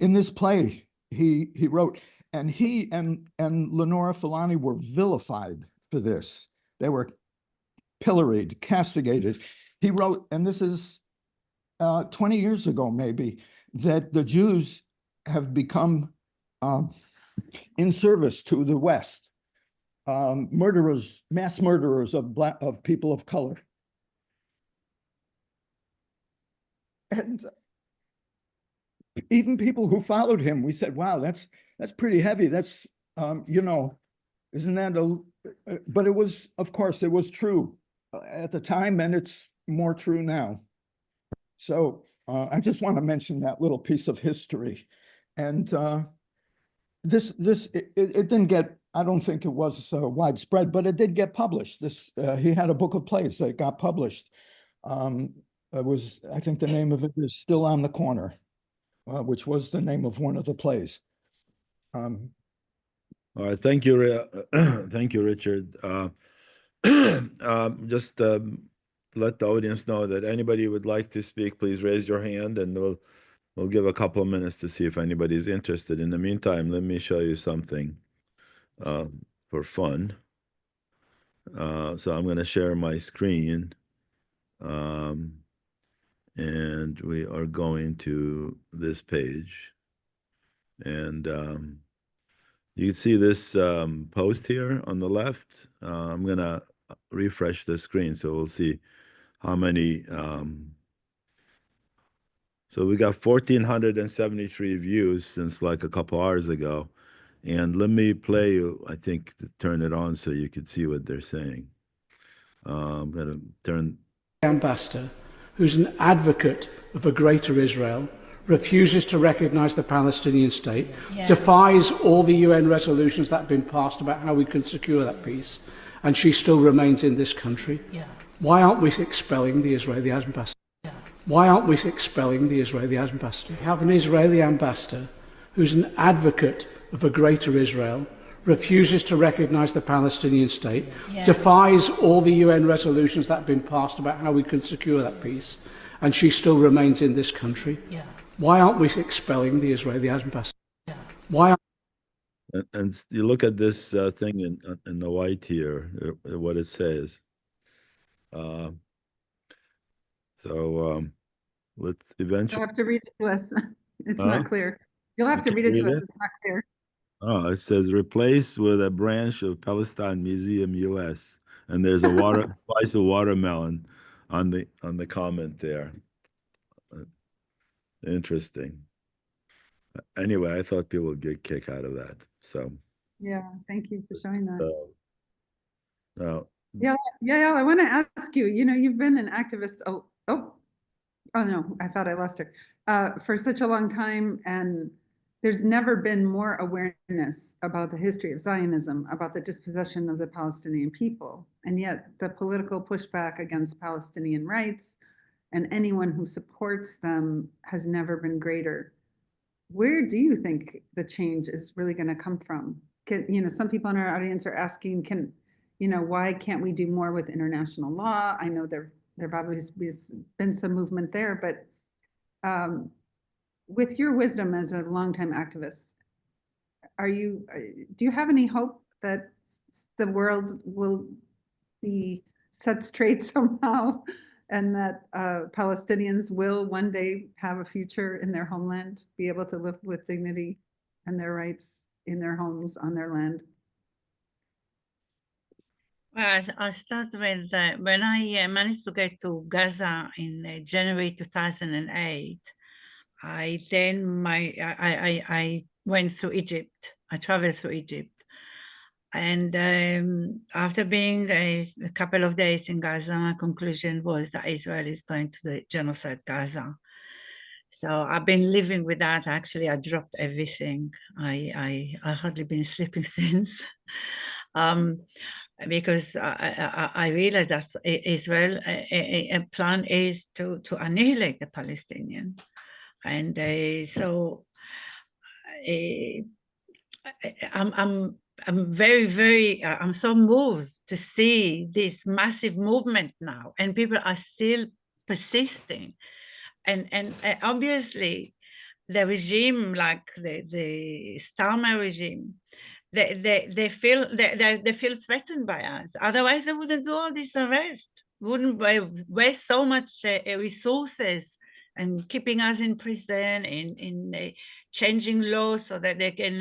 In this play, he wrote, and he and Lenora Filani were vilified for this. They were pilloried, castigated. He wrote, and this is 20 years ago maybe, that the Jews have become in service to the West, murderers, mass murderers of people of color. And even people who followed him, we said, wow, that's pretty heavy. That's, isn't that but it was, of course, it was true at the time, and it's more true now. So I just want to mention that little piece of history. And it didn't get, I don't think it was widespread, but it did get published. He had a book of plays that got published. I think the name of it is Still on the Corner, which was the name of one of the plays. All right, thank you, thank you, Richard. Just let the audience know that anybody who would like to speak, please raise your hand, and we'll give a couple of minutes to see if anybody's interested. In the meantime, let me show you something for fun. So I'm going to share my screen, and we are going to this page, and you can see this post here on the left. I'm going to refresh the screen so we'll see how many. So we got 1,473 views since like a couple hours ago. And let me play you, I think, to turn it on so you can see what they're saying. I'm going to turn. Ambassador, who's an advocate of a greater Israel, refuses to recognize the Palestinian state, defies all the UN resolutions that have been passed about how we can secure that peace, and she still remains in this country. Why aren't we expelling the Israeli ambassador? Why aren't we expelling the Israeli ambassador? We have an Israeli ambassador who's an advocate of a greater Israel, refuses to recognize the Palestinian state, defies all the UN resolutions that have been passed about how we can secure that peace, and she still remains in this country. Why aren't we expelling the Israeli ambassador? Why aren't And you look at this thing in the white here, what it says. Let's eventually. You'll have to read it to us. It's not clear. You'll have to read it to us. It's not clear. Oh, it says replaced with a branch of Palestine Museum US, and there's a slice of watermelon on the comment there. Interesting. Anyway, I thought people would get a kick out of that. So Yeah, thank you for showing that. Now, Yeah, I want to ask you, you've been an activist. Oh no, I thought I lost her. For such a long time, and there's never been more awareness about the history of Zionism, about the dispossession of the Palestinian people. And yet the political pushback against Palestinian rights and anyone who supports them has never been greater. Where do you think the change is really going to come from? Some people in our audience are asking, why can't we do more with international law? I know there probably has been some movement there, but with your wisdom as a longtime activist, do you have any hope that the world will be set straight somehow, and that Palestinians will one day have a future in their homeland, be able to live with dignity and their rights in their homes, on their land? Well, I'll start with when I managed to get to Gaza in January 2008. I went through Egypt. I traveled through Egypt, and after being a couple of days in Gaza, my conclusion was that Israel is going to genocide Gaza. So I've been living with that. Actually, I dropped everything. I hardly been sleeping since. Because I realized that Israel a plan is to annihilate the Palestinian, and so I'm very I'm so moved to see this massive movement now, and people are still persisting, and obviously the regime, like the Starmer regime, they feel threatened by us. Otherwise, they wouldn't do all this arrest, wouldn't waste so much resources and keeping us in prison, in changing laws so that they can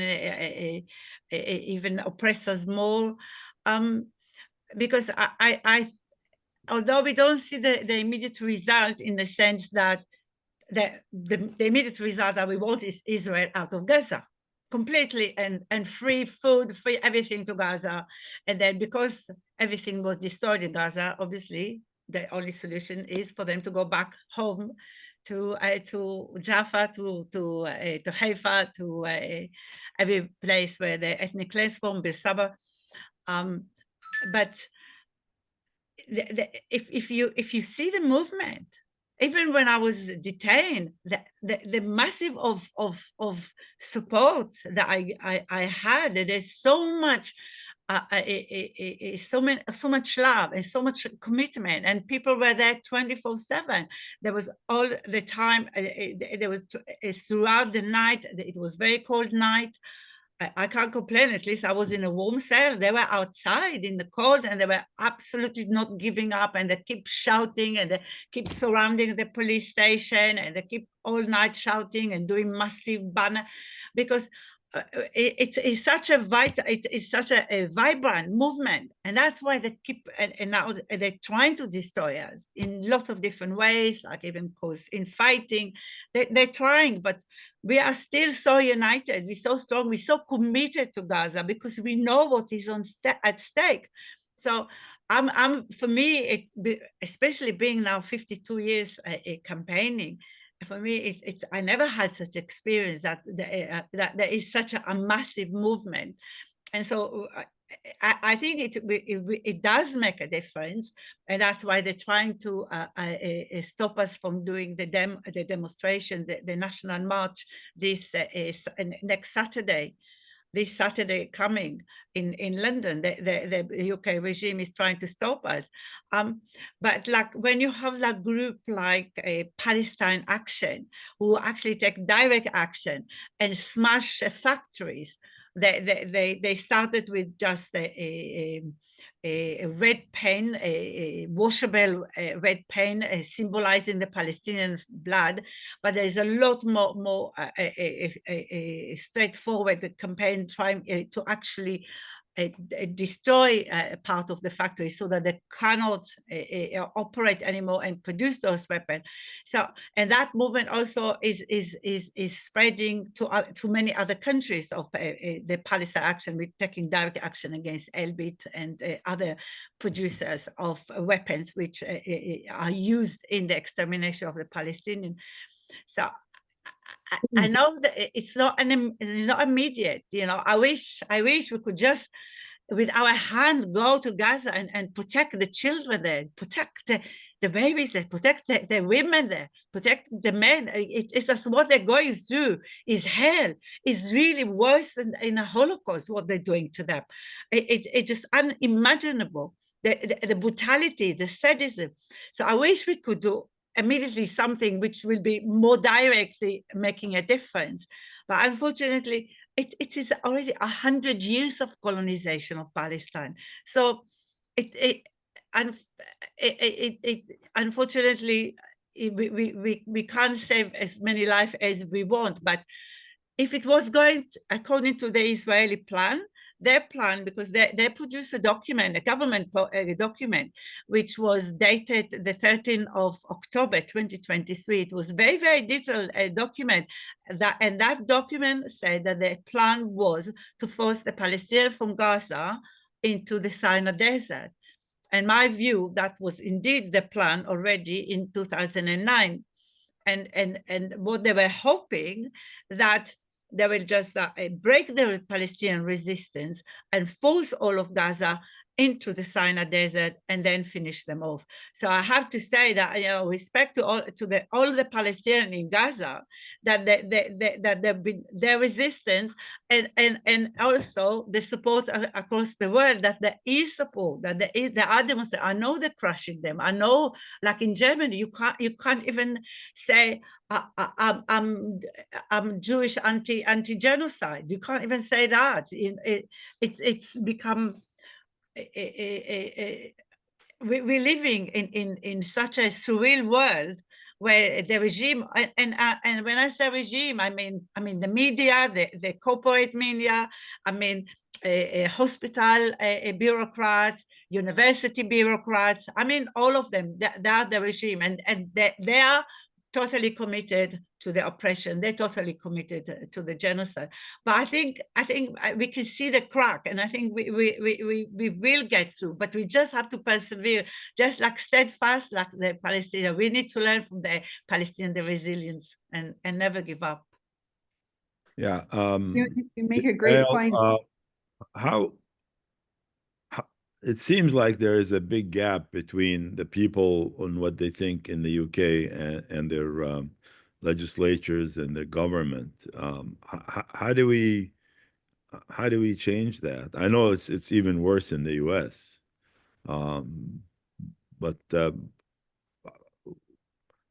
even oppress us more. Because I although we don't see the immediate result, in the sense that the immediate result that we want is Israel out of Gaza completely, and free food, free everything to Gaza. And then because everything was destroyed in Gaza, obviously the only solution is for them to go back home Jaffa, to Haifa, to every place where the ethnic cleanse from Beersheba. But if you see the movement, even when I was detained, the massive of support that I had, there's so much. So much love and so much commitment, and people were there 24/7. There was all the time. There was throughout the night. It was very cold night. I can't complain. At least I was in a warm cell. They were outside in the cold, and they were absolutely not giving up. And they keep shouting, and they keep surrounding the police station, and they keep all night shouting and doing massive banner, because it's such a vibrant movement, and that's why they keep and now they're trying to destroy us in lots of different ways, like even cause in fighting. They're trying, but we are still so united, we're so strong, we're so committed to Gaza, because we know what is at stake. So for me, especially being now 52 years campaigning, for me, I never had such experience that there is such a massive movement. And so I think it does make a difference, and that's why they're trying to stop us from doing the demonstration, the national march this next Saturday. This Saturday coming in London. The UK regime is trying to stop us. But like when you have a group like Palestine Action, who actually take direct action and smash factories, they started with just a red pen, a washable red pen symbolizing the Palestinian blood, but there is a lot more straightforward campaign trying to actually destroy part of the factory so that they cannot operate anymore and produce those weapons. So, and that movement also is spreading to many other countries of the Palestine Action, with taking direct action against Elbit and other producers of weapons which are used in the extermination of the Palestinians. So I know that it's not immediate. You know, I wish we could just, with our hand, go to Gaza and protect the children there, protect the babies there, protect the women there, protect the men. It's just what they're going through is hell. It's really worse than in a Holocaust, what they're doing to them. It's just unimaginable. The brutality, the sadism. So I wish we could do immediately something which will be more directly making a difference. But unfortunately, it is already 100 years of colonization of Palestine. So unfortunately, we can't save as many lives as we want. But if it was going according to the Israeli plan, their plan, because they produced a document, a government document, which was dated the 13th of October 2023. It was very, very detailed document, and that document said that the plan was to force the Palestinians from Gaza into the Sinai Desert. And my view, that was indeed the plan already in 2009. And what they were hoping, that they will just break the Palestinian resistance and force all of Gaza into the Sinai Desert and then finish them off. So I have to say that, you know, respect to all the Palestinians in Gaza, that they've been their resistance, and also the support across the world, that there is support, that there are demonstrations. I know they're crushing them. I know, like in Germany, you can't even say I'm Jewish anti-genocide. You can't even say that. It's become. We're living in such a surreal world where the regime, and when I say regime, I mean the media, the corporate media, I mean hospital bureaucrats, university bureaucrats, I mean all of them. They are the regime, and they are totally committed to the oppression. They're totally committed to the genocide. But I think we can see the crack, and I think we will get through. But we just have to persevere, just like steadfast, like the Palestinians. We need to learn from the Palestinian the resilience and never give up. Yeah. You make a great point. How it seems like there is a big gap between the people on what they think in the UK and their legislatures and their government. How do we change that? I know it's even worse in the US, but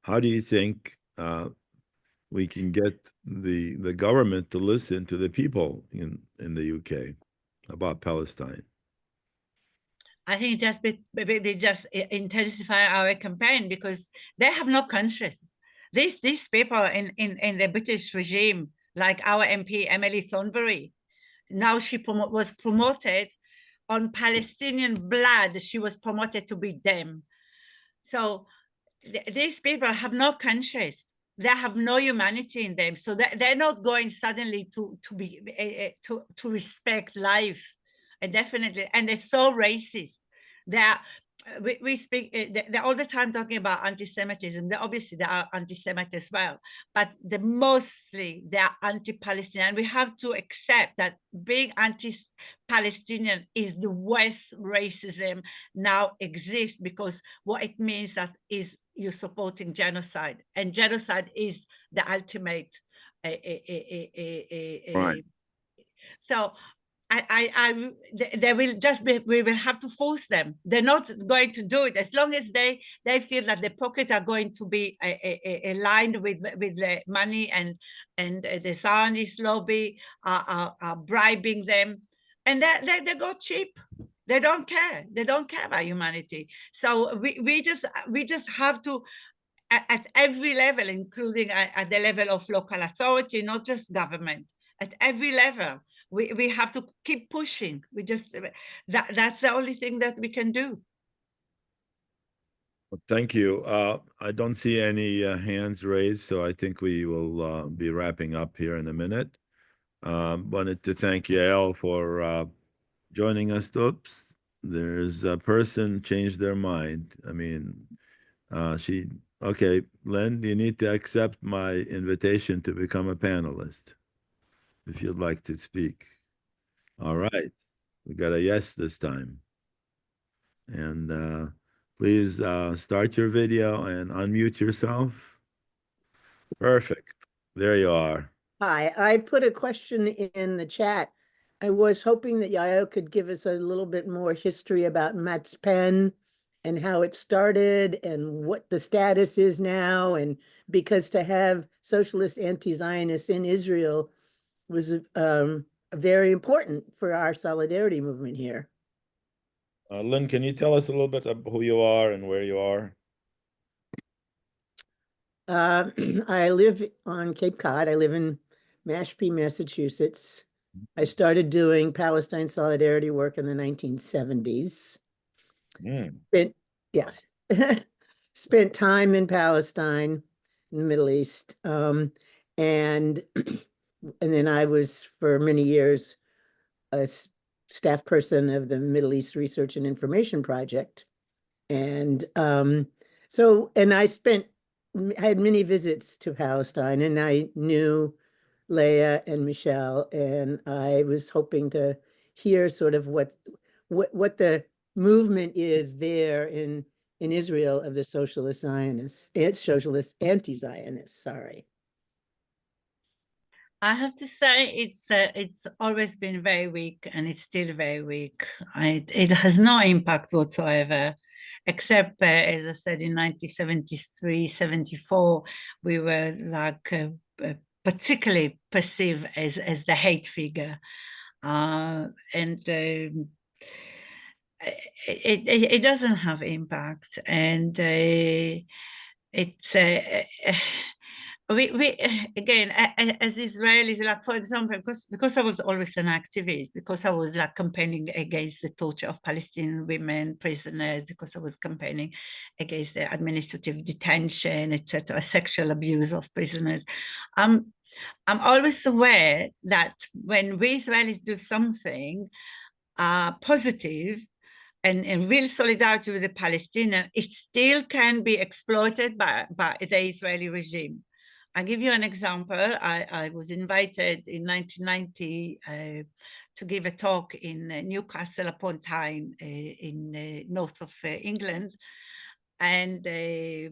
how do you think we can get the government to listen to the people in the UK about Palestine? I think they just intensify our campaign because they have no conscience. These people in the British regime, like our MP Emily Thornberry, now she was promoted on Palestinian blood. She was promoted to be them. So these people have no conscience. They have no humanity in them. So they're not going suddenly to respect life. And definitely, and they're so racist. We speak, they're all the time talking about anti-Semitism. Obviously, they are anti-Semite as well, but mostly they are anti-Palestinian. We have to accept that being anti-Palestinian is the worst racism now exists, because what it means that is you're supporting genocide, and genocide is the ultimate. Right. So they will just be, we will have to force them. They're not going to do it as long as they feel that the pockets are going to be aligned with the money, and the Zionist lobby are bribing them, and they go cheap. They don't care. They don't care about humanity. So we just have to, at every level, including at the level of local authority, not just government, at every level, we have to keep pushing. That's the only thing that we can do. Thank you. I don't see any hands raised, so I think we will be wrapping up here in a minute. Wanted to thank Yael for joining us. Oops, there's a person changed their mind. I mean, okay, Len, you need to accept my invitation to become a panelist if you'd like to speak. All right, we got a yes this time. And please start your video and unmute yourself. Perfect. There you are. Hi, I put a question in the chat. I was hoping that Yael could give us a little bit more history about Madafeh and how it started and what the status is now. And because to have socialist anti-Zionists in Israel was very important for our solidarity movement here. Lynn, can you tell us a little bit about who you are and where you are? I live on Cape Cod. I live in Mashpee, Massachusetts. I started doing Palestine solidarity work in the 1970s. Yes, spent time in Palestine, in the Middle East, and then I was for many years a staff person of the Middle East Research and Information Project, and I had many visits to Palestine, and I knew Leah and Michelle, and I was hoping to hear sort of what the movement is there in Israel of the socialist Zionists, socialist anti-Zionists. Sorry. I have to say it's always been very weak, and it's still very weak. It has no impact whatsoever, except as I said, in 1973, 74, we were like particularly perceived as the hate figure, and it doesn't have impact, and it's we again, as Israelis, like, for example, because I was always an activist, because I was like campaigning against the torture of Palestinian women prisoners, because I was campaigning against the administrative detention, etc., sexual abuse of prisoners. I'm always aware that when we Israelis do something positive and real solidarity with the Palestinians, it still can be exploited by the Israeli regime. I'll give you an example. I was invited in 1990 to give a talk in Newcastle upon Tyne in north of England. And the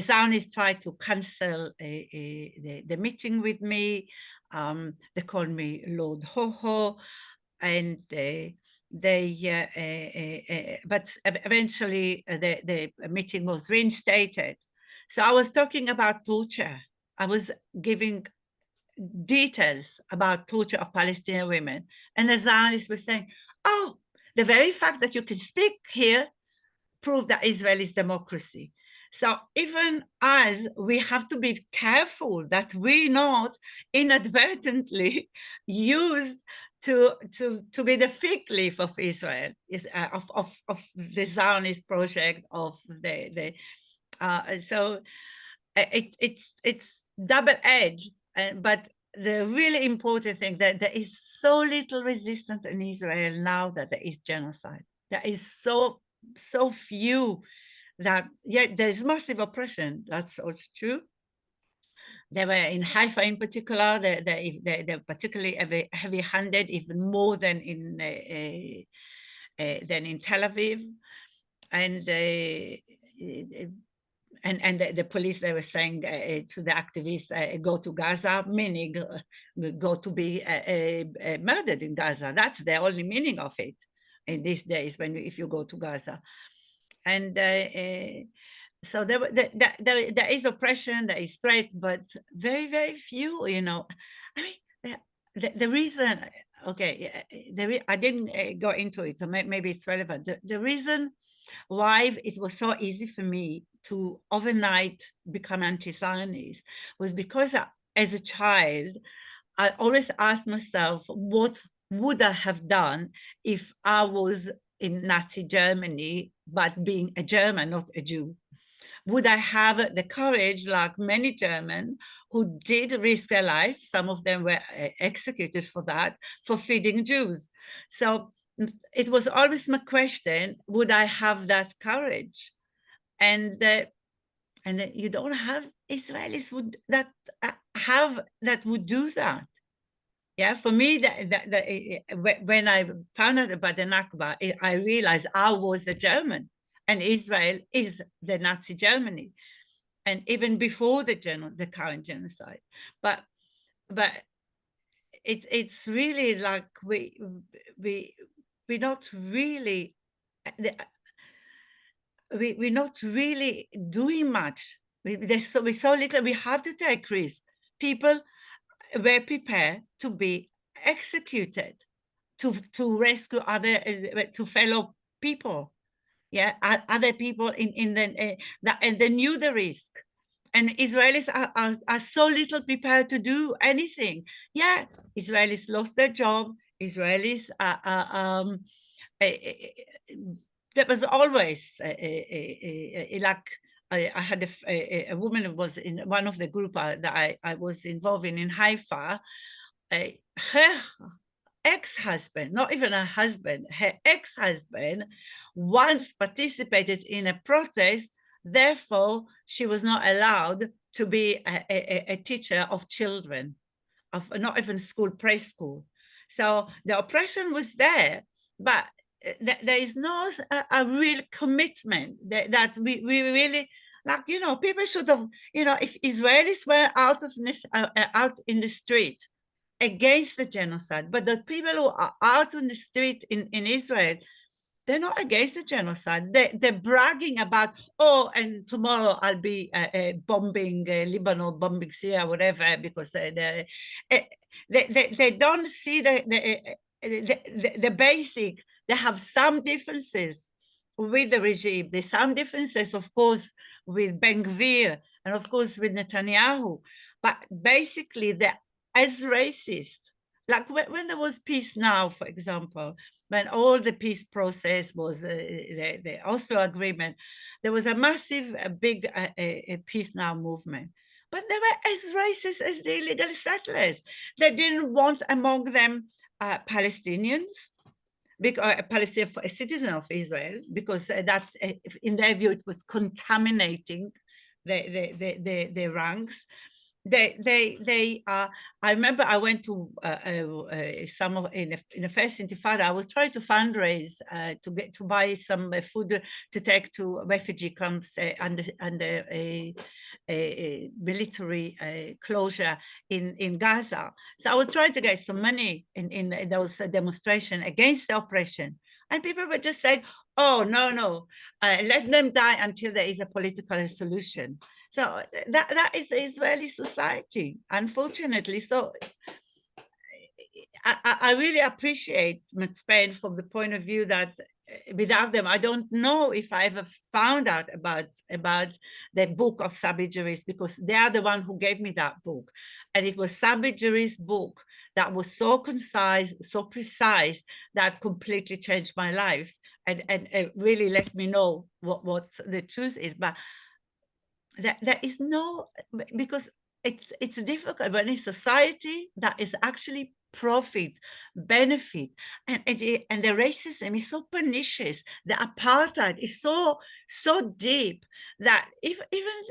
Zionists tried to cancel the meeting with me. They called me Lord Ho-Ho, and but eventually the meeting was reinstated. So I was talking about torture. I was giving details about torture of Palestinian women. And the Zionists were saying, oh, the very fact that you can speak here proves that Israel is democracy. So even as we have to be careful that we not inadvertently use to be the fig leaf of Israel, of the Zionist project, of the so it's double-edged, but the really important thing that there is so little resistance in Israel now that there is genocide. There is so few that, yet there's massive oppression. That's also true. They were in Haifa in particular, they're particularly heavy-handed, even more than in Tel Aviv. And the police, they were saying to the activists, go to Gaza, meaning go to be murdered in Gaza. That's the only meaning of it in these days if you go to Gaza. And so there is oppression, there is threat, but very, very few, I mean, the reason, okay, I didn't go into it, so maybe it's relevant. The reason why it was so easy for me to overnight become anti-Zionist was because as a child, I always asked myself, what would I have done if I was in Nazi Germany, but being a German, not a Jew? Would I have the courage, like many Germans who did risk their life? Some of them were executed for that, for feeding Jews. So it was always my question, would I have that courage? And you don't have Israelis that would do that. Yeah, for me, when I found out about the Nakba, I realized I was a German, and Israel is the Nazi Germany, and even before the current genocide. But it's really like we're not really we're not really doing much. There's so little. We have to take risks. People were prepared to be executed to rescue other to fellow people, yeah, other people in and they knew the risk, and Israelis are so little prepared to do anything. Yeah, Israelis lost their job. Israelis there was always like I had a woman who was in one of the group that I was involved in Haifa. Her ex-husband, not even a husband, her ex-husband once participated in a protest. Therefore, she was not allowed to be a teacher of children, of not even school, preschool. So the oppression was there, but there is no a real commitment that we really, like, people should have, if Israelis were out in the street against the genocide, but the people who are out on the street in Israel, they're not against the genocide. They're bragging about, oh, and tomorrow I'll be bombing Lebanon, bombing Syria, whatever, because they don't see the basic. They have some differences with the regime. There's some differences, of course, with Ben Gvir and of course with Netanyahu. but basically they're as racist. Like when there was Peace Now, for example, when all the peace process was the Oslo Agreement, there was a massive, big Peace Now movement. But they were as racist as the illegal settlers. They didn't want among them Palestinians, because Palestinian a citizen of Israel, because that, in their view, it was contaminating the ranks. I remember I went to some of in the first Intifada. I was trying to fundraise to buy some food to take to refugee camps under a military closure in Gaza. So I was trying to get some money in those demonstrations against the oppression, and people were just saying, "Oh no, let them die until there is a political solution." So that is the Israeli society, unfortunately. So I really appreciate Mitzpen from the point of view that without them, I don't know if I ever found out about the book of Sabri Juris, because they are the one who gave me that book. And it was Sabri Juris' book that was so concise, so precise, that completely changed my life and really let me know what the truth is. But there is no, because it's difficult when it's society that is actually profit, benefit, and the racism is so pernicious. The apartheid is so deep that even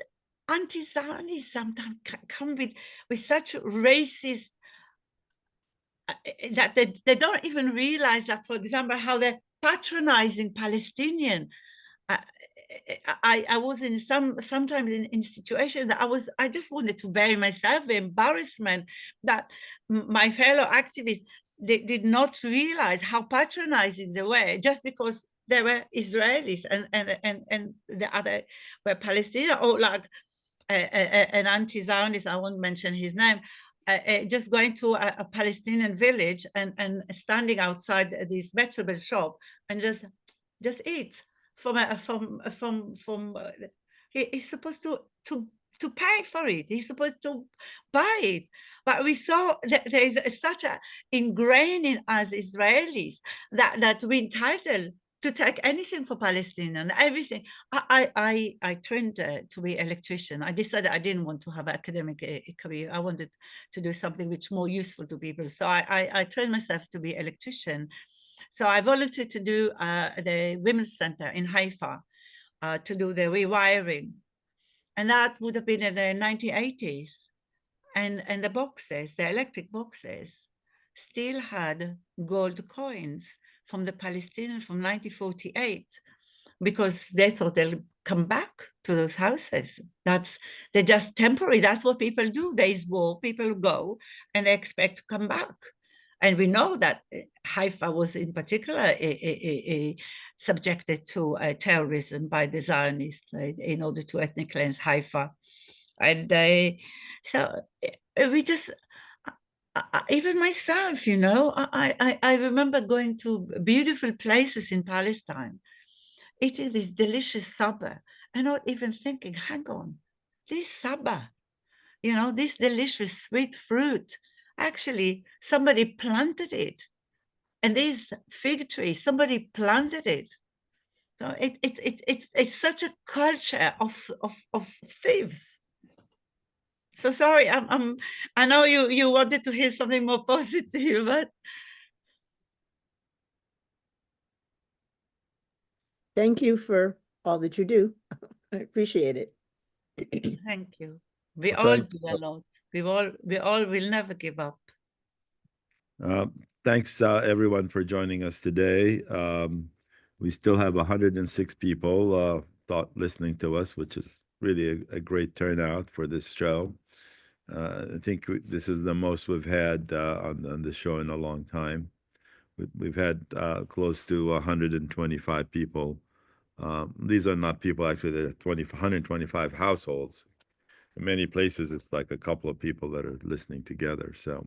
anti-Zionists sometimes come with such racist that they don't even realize that, for example, how they're patronizing Palestinian. I was in sometimes in situations that I just wanted to bury myself, the embarrassment that my fellow activists did not realize how patronizing they were just because they were Israelis and the other were Palestinian, or like an anti-Zionist, I won't mention his name, just going to a Palestinian village and standing outside this vegetable shop and just eat he's supposed to pay for it. He's supposed to buy it. But we saw that there is such a ingrained in us Israelis that we're entitled to take anything for Palestinian, everything. I trained to be electrician. I decided I didn't want to have an academic career. I wanted to do something which more useful to people. So I trained myself to be electrician. So I volunteered to do the Women's Center in Haifa to do the rewiring. And that would have been in the 1980s. And the boxes, the electric boxes, still had gold coins from the Palestinians from 1948, because they thought they'll come back to those houses. They're just temporary. That's what people do. There is war, people go, and they expect to come back. And we know that Haifa was in particular subjected to terrorism by the Zionists in order to ethnic cleanse Haifa. And so we just, even myself, you know, I remember going to beautiful places in Palestine, eating this delicious sabah, and not even thinking, hang on, this sabah, you know, this delicious sweet fruit, actually somebody planted it. And this fig tree, somebody planted it. So it's such a culture of thieves. So sorry, I know you wanted to hear something more positive, but Thank you for all that you do. I appreciate it. thank you. We all do a lot. We all will never give up. Thanks, everyone, for joining us today. We still have 106 people listening to us, which is really a great turnout for this show. I think this is the most we've had on the show in a long time. We've had close to 125 people. These are not people, actually, they're 125 households. In many places, it's like a couple of people that are listening together. So,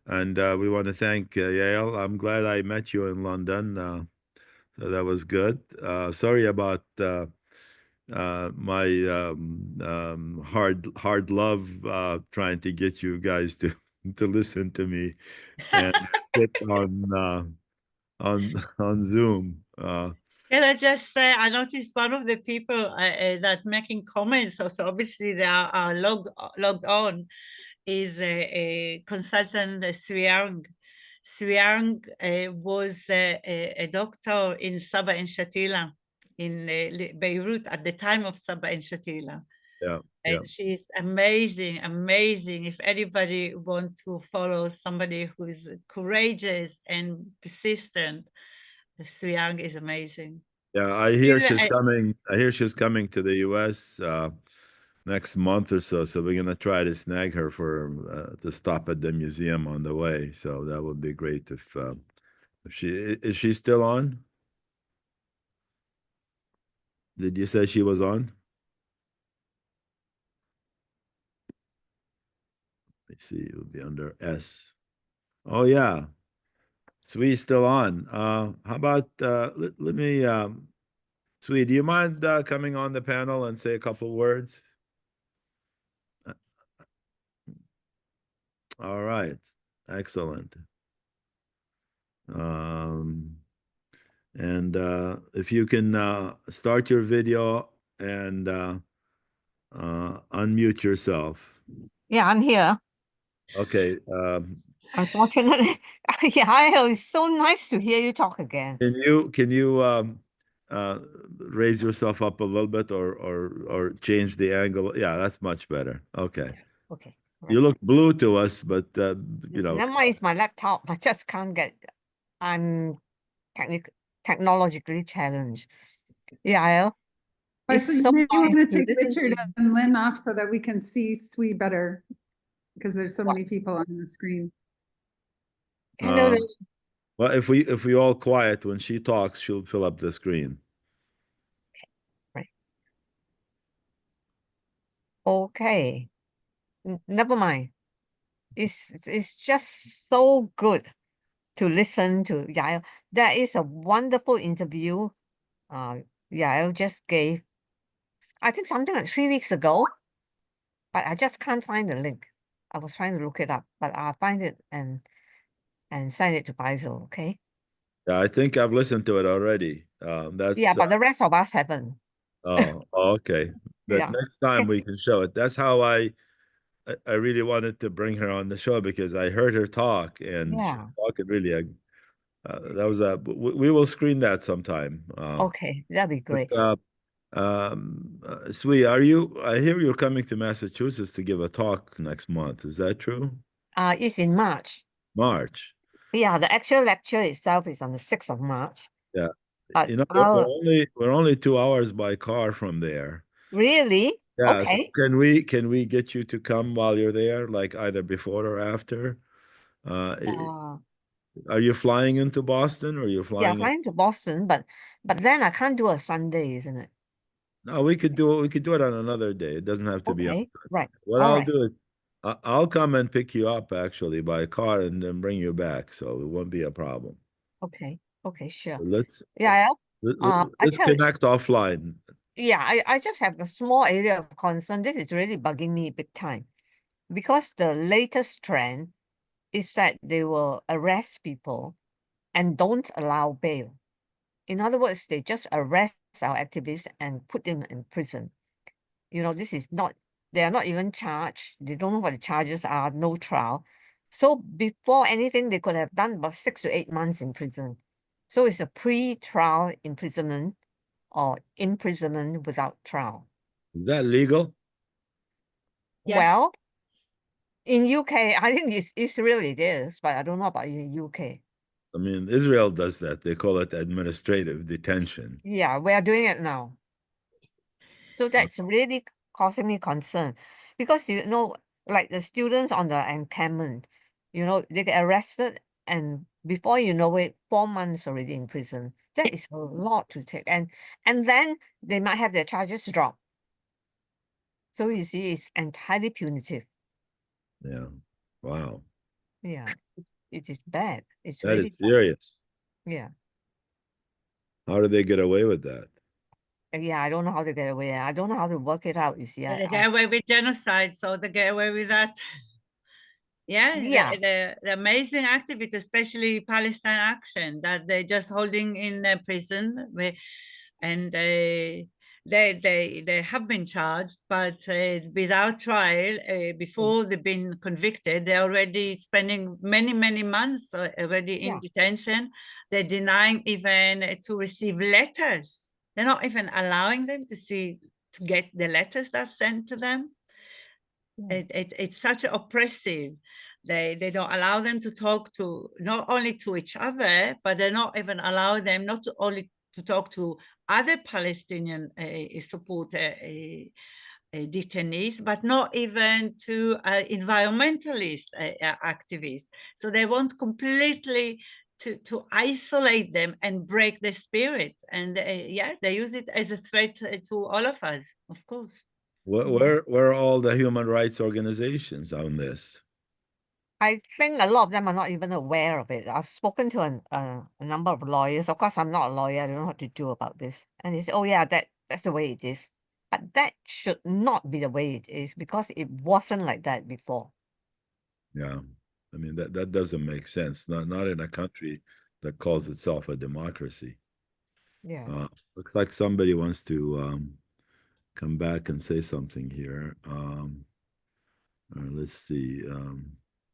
and we want to thank Yael. I'm glad I met you in London. So that was good. Sorry about my hard love trying to get you guys to listen to me and sit on on Zoom. Can I just say, I noticed one of the people that making comments, so obviously they are logged on, is a consultant, Suyang. Suyang was a doctor in Sabah and Shatila in Beirut at the time of Sabah and Shatila. Yeah, And she's amazing, amazing. If anybody want to follow somebody who is courageous and persistent, Suyang is amazing. yeah. I hear Still, she's coming. I hear she's coming to the U.S. Next month or so. So we're gonna try to snag her for to stop at the museum on the way. So that would be great if she is she still on? Did you say she was on? Let's see, it would be under S. Oh yeah, Swee's still on. How about let me Sweet, do you mind coming on the panel and say a couple words? All right, excellent. And if you can start your video and unmute yourself. Yeah, I'm here. Okay. Unfortunately, yeah, it's so nice to hear you talk again. Can you raise yourself up a little bit or change the angle? Yeah, that's much better. Okay. Okay. You look blue to us, but you know. Never mind, it's my laptop. I just can't get. I'm technologically challenged. Yeah, it's So you so may want nice to take listen to Richard you. and Lynn off so that we can see Sui better, because there's so many people on the screen. Hello. Well, if we all quiet when she talks, she'll fill up the screen. Right. Okay. Never mind. It's just so good to listen to Yael. There is a wonderful interview Yael just gave, I think something like 3 weeks ago, but I just can't find the link. I was trying to look it up, but I'll find it and send it to Faisal, okay? Yeah, I think I've listened to it already. That's Yeah, but the rest of us haven't. okay. But Yeah. next time we can show it. That's how I really wanted to bring her on the show because I heard her talk and she Yeah. talked really. That was we will screen that sometime. Okay, that'd be great. Sui, are you? I hear you're coming to Massachusetts to give a talk next month. Is that true? It's in March. March. Yeah, the actual lecture itself is on the 6th of March. Yeah. But You know, we're only 2 hours by car from there. really? Yeah. So Okay. can we get you to come while you're there, like either before or after? Are you flying into Boston or you're Yeah, flying? flying to Boston, but then I can't do a Sunday, isn't it? No, we could do it on another day. It doesn't have to be on. Okay, right. What All I'll right. do is I'll come and pick you up actually by car and then bring you back, so it won't be a problem. Okay. Okay, sure. So let's Yeah. let's connect offline. Yeah, I just have a small area of concern. This is really bugging me big time because the latest trend is that they will arrest people and don't allow bail. In other words, they just arrest our activists and put them in prison. You know, this is not, they are not even charged. They don't know what the charges are, no trial. So before anything, they could have done about 6 to 8 months in prison. So it's a pre-trial imprisonment or imprisonment without trial. Is that legal? Yes. Well, in UK, I think Israel it is, but I don't know about in UK. I mean, Israel does that. They call it administrative detention. Yeah, we are doing it now. So that's really causing me concern because, you know, like the students on the encampment, you know, they get arrested and before you know it, 4 months already in prison. That is a lot to take. And then they might have their charges dropped. So you see, it's entirely punitive. Yeah. Wow. Yeah, it is bad. It's That really is serious. bad. Yeah. How do they get away with that? Yeah, I don't know how to get away. I don't know how to work it out, you see. They get away with genocide, so they get away with that. Yeah, Yeah. the amazing activity, especially Palestine Action, that they're just holding in prison, and they have been charged, but without trial. Before they've been convicted, they're already spending many months already in Yeah. detention. They're denying even to receive letters. They're not even allowing them to get the letters that's sent to them. It's such oppressive. They don't allow them to talk to not only to each other, but they're not even allow them not to only to talk to other Palestinian support detainees, but not even to environmentalist activists. So they want completely to isolate them and break their spirit. And yeah, they use it as a threat to all of us, of course. Where are all the human rights organizations on this? I think a lot of them are not even aware of it. I've spoken to a number of lawyers. Of course, I'm not a lawyer. I don't know what to do about this. And they say, oh yeah, that's the way it is. But that should not be the way it is, because it wasn't like that before. Yeah, I mean that doesn't make sense. Not in a country that calls itself a democracy. Yeah. Looks like somebody wants to come back and say something here. Let's see.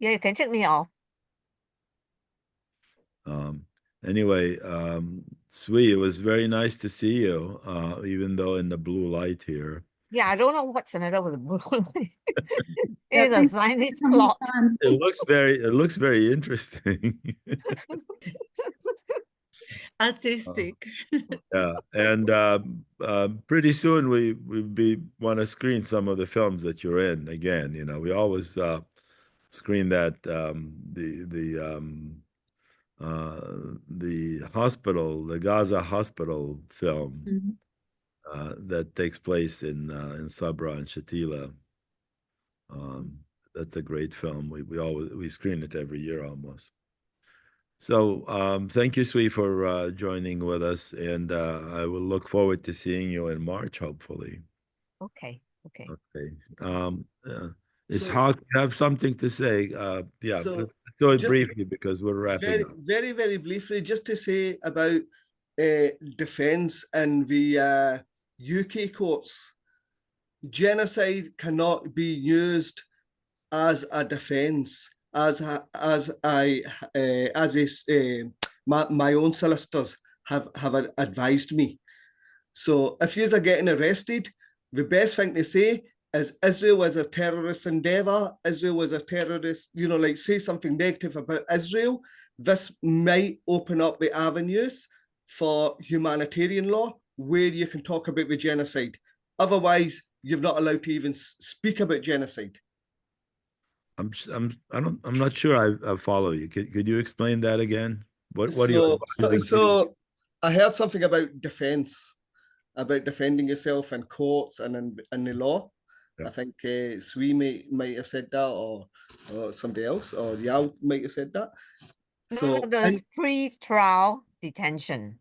Yeah, you can take me off. Anyway, Sui, it was very nice to see you, even though in the blue light here. Yeah, I don't know what's the matter with the blue light. Yeah, It's a thanks signage for coming plot. on. It looks very interesting. Artistic. Yeah, and pretty soon we want to screen some of the films that you're in again. You know, we always screen that the hospital, the Gaza hospital film that takes place in Sabra and Shatila. That's a great film. We screen it every year almost. So thank you, Sui, for joining with us, and I will look forward to seeing you in March, hopefully. Okay. Okay. Okay. Is So- Hawk have something to say? Yeah, So, let's do it just briefly because we're wrapping up. very briefly, just to say about defense and the UK courts. Genocide cannot be used as a defense, my own solicitors have advised me. So if you are getting arrested, the best thing to say is Israel was a terrorist endeavor. Israel was a terrorist, like say something negative about Israel. This might open up the avenues for humanitarian law where you can talk about the genocide. Otherwise, you're not allowed to even speak about genocide. I'm not sure I follow you. Could you explain that again? What are you advising? So I heard something about defense, about defending yourself in courts and in the law. Yeah. I think Sui might have said that, or somebody else, or Yael might have said that. No, there's pre-trial detention.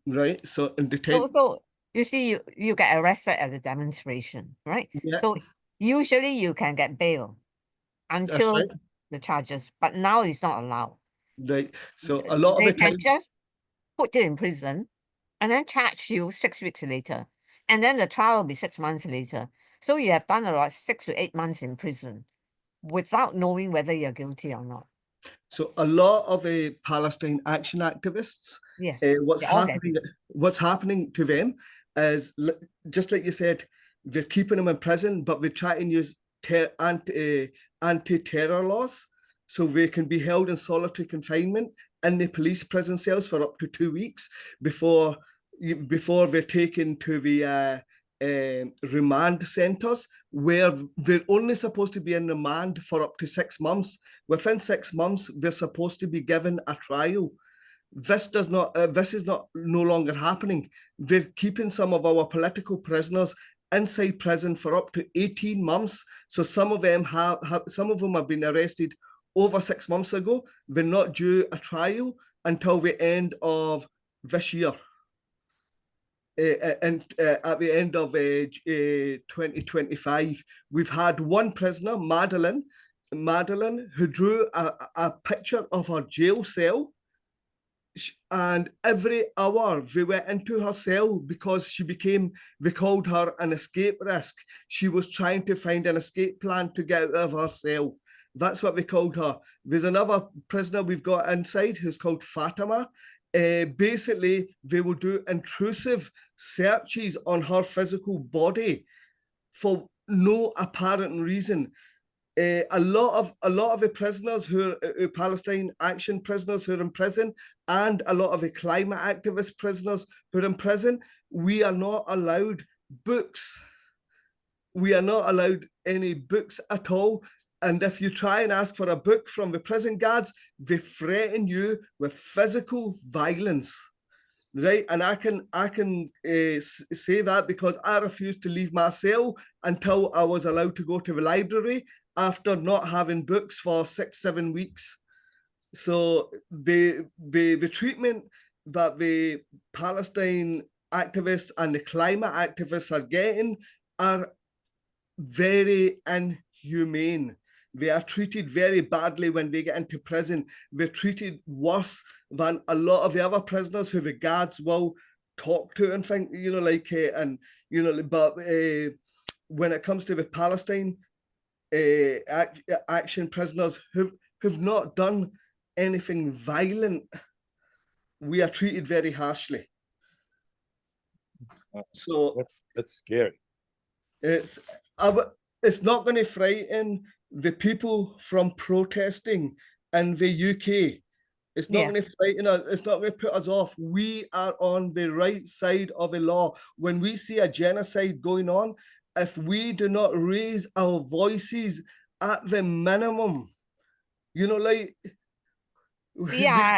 Right. So in detention. So you see, you get arrested at a demonstration, right? Yeah. So usually you can get bail until the charges, but now it's not allowed. Right. So a lot of they can just put you in prison and then charge you 6 weeks later. And then the trial will be 6 months later. So you have done about 6 to 8 months in prison without knowing whether you're guilty or not. So a lot of the Palestine Action activists, yes, what's happening to them is, just like you said, they're keeping them in prison, but they're trying to use anti-terror laws, so they can be held in solitary confinement in the police prison cells for up to 2 weeks before they're taken to the remand centres, where they're only supposed to be in remand for up to 6 months. Within 6 months, they're supposed to be given a trial. This is no longer happening. They're keeping some of our political prisoners inside prison for up to 18 months. So some of them have been arrested over 6 months ago. They're not due a trial until the end of this year. and at the end of 2025, we've had one prisoner, Madeline, who drew a picture of her jail cell, and every hour they went into her cell because they called her an escape risk. She was trying to find an escape plan to get out of her cell. That's what we called her. There's another prisoner we've got inside who's called Fatima. Basically, they will do intrusive searches on her physical body for no apparent reason. A lot of the prisoners who are Palestine action prisoners who are in prison, and a lot of the climate activist prisoners who are in prison, we are not allowed books. We are not allowed any books at all. And if you try and ask for a book from the prison guards, they threaten you with physical violence, right? And I can say that because I refused to leave my cell until I was allowed to go to the library after not having books for 6-7 weeks. So the treatment that the Palestine activists and the climate activists are getting are very inhumane. They are treated very badly when they get into prison. They're treated worse than a lot of the other prisoners who the guards will talk to and think, but when it comes to the Palestine action prisoners who've not done anything violent, we are treated very harshly. So that's scary. It's not going to frighten the people from protesting in the UK. It's not going to frighten us. It's not going to put us off. We are on the right side of the law. When we see a genocide going on, if we do not raise our voices at the minimum, Yeah,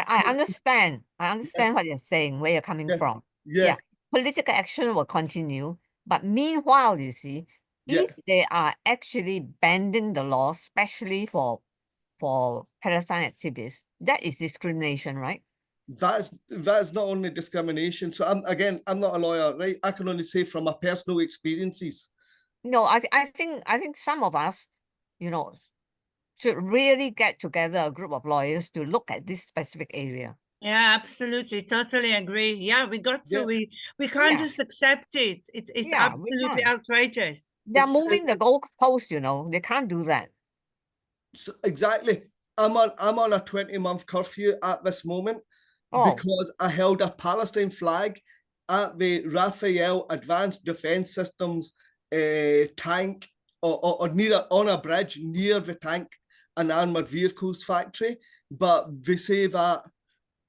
I understand. I understand what you're saying, where you're coming from. Yeah. Political action will continue. But meanwhile, you see, if they are actually bending the law, especially for Palestine activists, that is discrimination, right? That's not only discrimination. So I'm not a lawyer, right? I can only say from my personal experiences. No, I think some of us, should really get together a group of lawyers to look at this specific area. Yeah, absolutely. Totally agree. Yeah, we got to, we can't just accept it. It's absolutely outrageous. They're moving the goalposts, they can't do that. So exactly. I'm on a 20-month curfew at this moment because I held a Palestine flag at the Raphael Advanced Defense Systems tank or on a bridge near the tank and armored vehicles factory. But they say that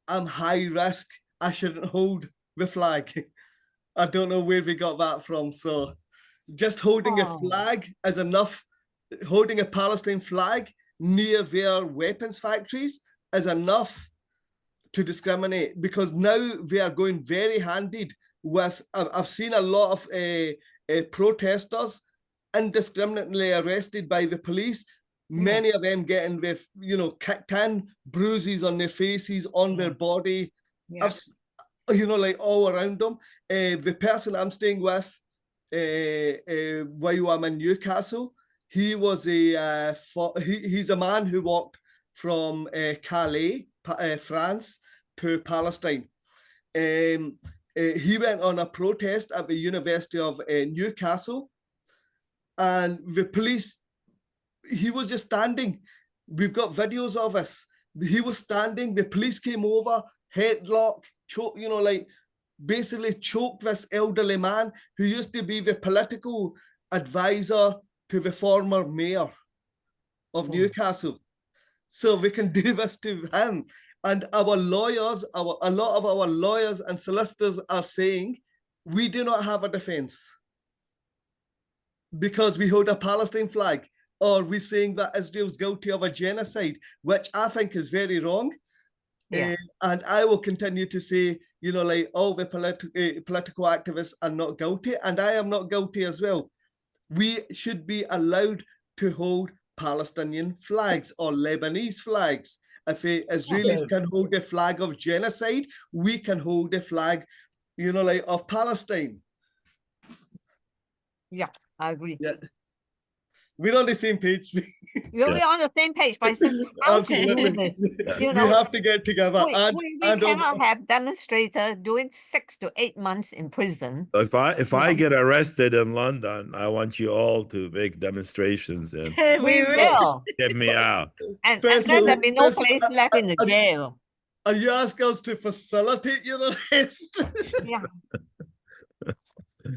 I'm high risk. I shouldn't hold the flag. I don't know where we got that from. So just holding a flag is enough. Holding a Palestine flag near their weapons factories is enough to discriminate, because now they are going very handed with, I've seen a lot of protesters indiscriminately arrested by the police. Many of them getting with, kicked in, bruises on their faces, on their body, all around them. The person I'm staying with, while I'm in Newcastle, he was he's a man who walked from Calais, France, to Palestine. He went on a protest at the University of Newcastle, and the police, he was just standing. We've got videos of us. He was standing. The police came over, headlock, choke, basically choked this elderly man who used to be the political advisor to the former mayor of Newcastle. So we can do this to him. And our lawyers, a lot of our lawyers and solicitors are saying, we do not have a defense because we hold a Palestine flag. Or we're saying that Israel's guilty of a genocide, which I think is very wrong. And I will continue to say, all the political activists are not guilty, and I am not guilty as well. We should be allowed to hold Palestinian flags or Lebanese flags. If the Israelis can hold the flag of genocide, we can hold the flag you know, like of Palestine. Yeah, I agree. Yeah. We're on the same page. We're on the same page, but it's just how to do Absolutely. this. You We know, have to get together. we cannot have demonstrator doing 6 to 8 months in prison. If I get arrested in London, I want you all to make demonstrations and We will. get me out. And First then of all- there'll be no first of place all, left in the jail. And you ask us to facilitate your arrest. Yeah.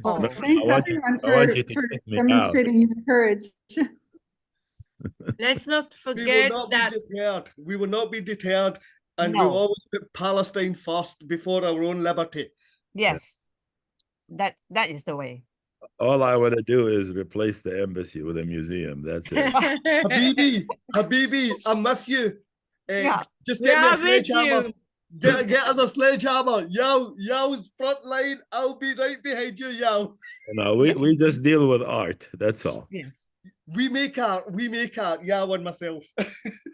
Well, Oh. thanks I want you- everyone I want for, you to for kick me out. demonstrating your courage. Let's not We will forget not that. be deterred. We will not be deterred. And No. we'll always put Palestine first before our own liberty. Yes. That is the way. All I want to do is replace the embassy with a museum. That's it. Habibi, I'm with you. Yeah. Just We get me a are with sledgehammer. you. Get us a sledgehammer. Yo's front line. I'll be right behind you, Yo. No, we just deal with art. That's all. Yes. We make art. Yo and myself.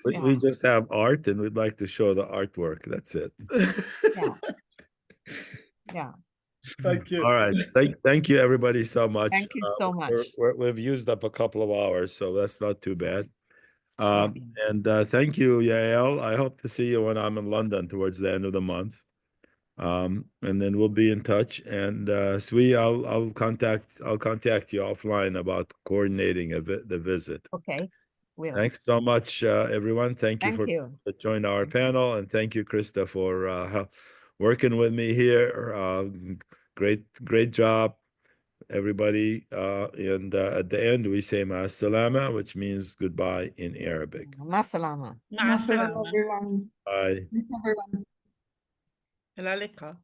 We just have art, and we'd like to show the artwork. That's it. Yeah. Yeah. Thank you. All right. Thank you, everybody, so much. Thank you so much. We've used up a couple of hours, so that's not too bad. Yeah. And thank you, Yael. I hope to see you when I'm in London towards the end of the month. And then we'll be in touch. And Sui, I'll contact you offline about coordinating the visit. Okay. Will. Thanks so much, everyone. Thank you Thank for you. joining our panel, and thank you, Krista, for working with me here. Great job, everybody. And at the end, we say "Ma salama," which means goodbye in Arabic. Masalama. مع Mashallah, السلامة. everyone. Bye. Thanks, everyone. إلى اللقاء.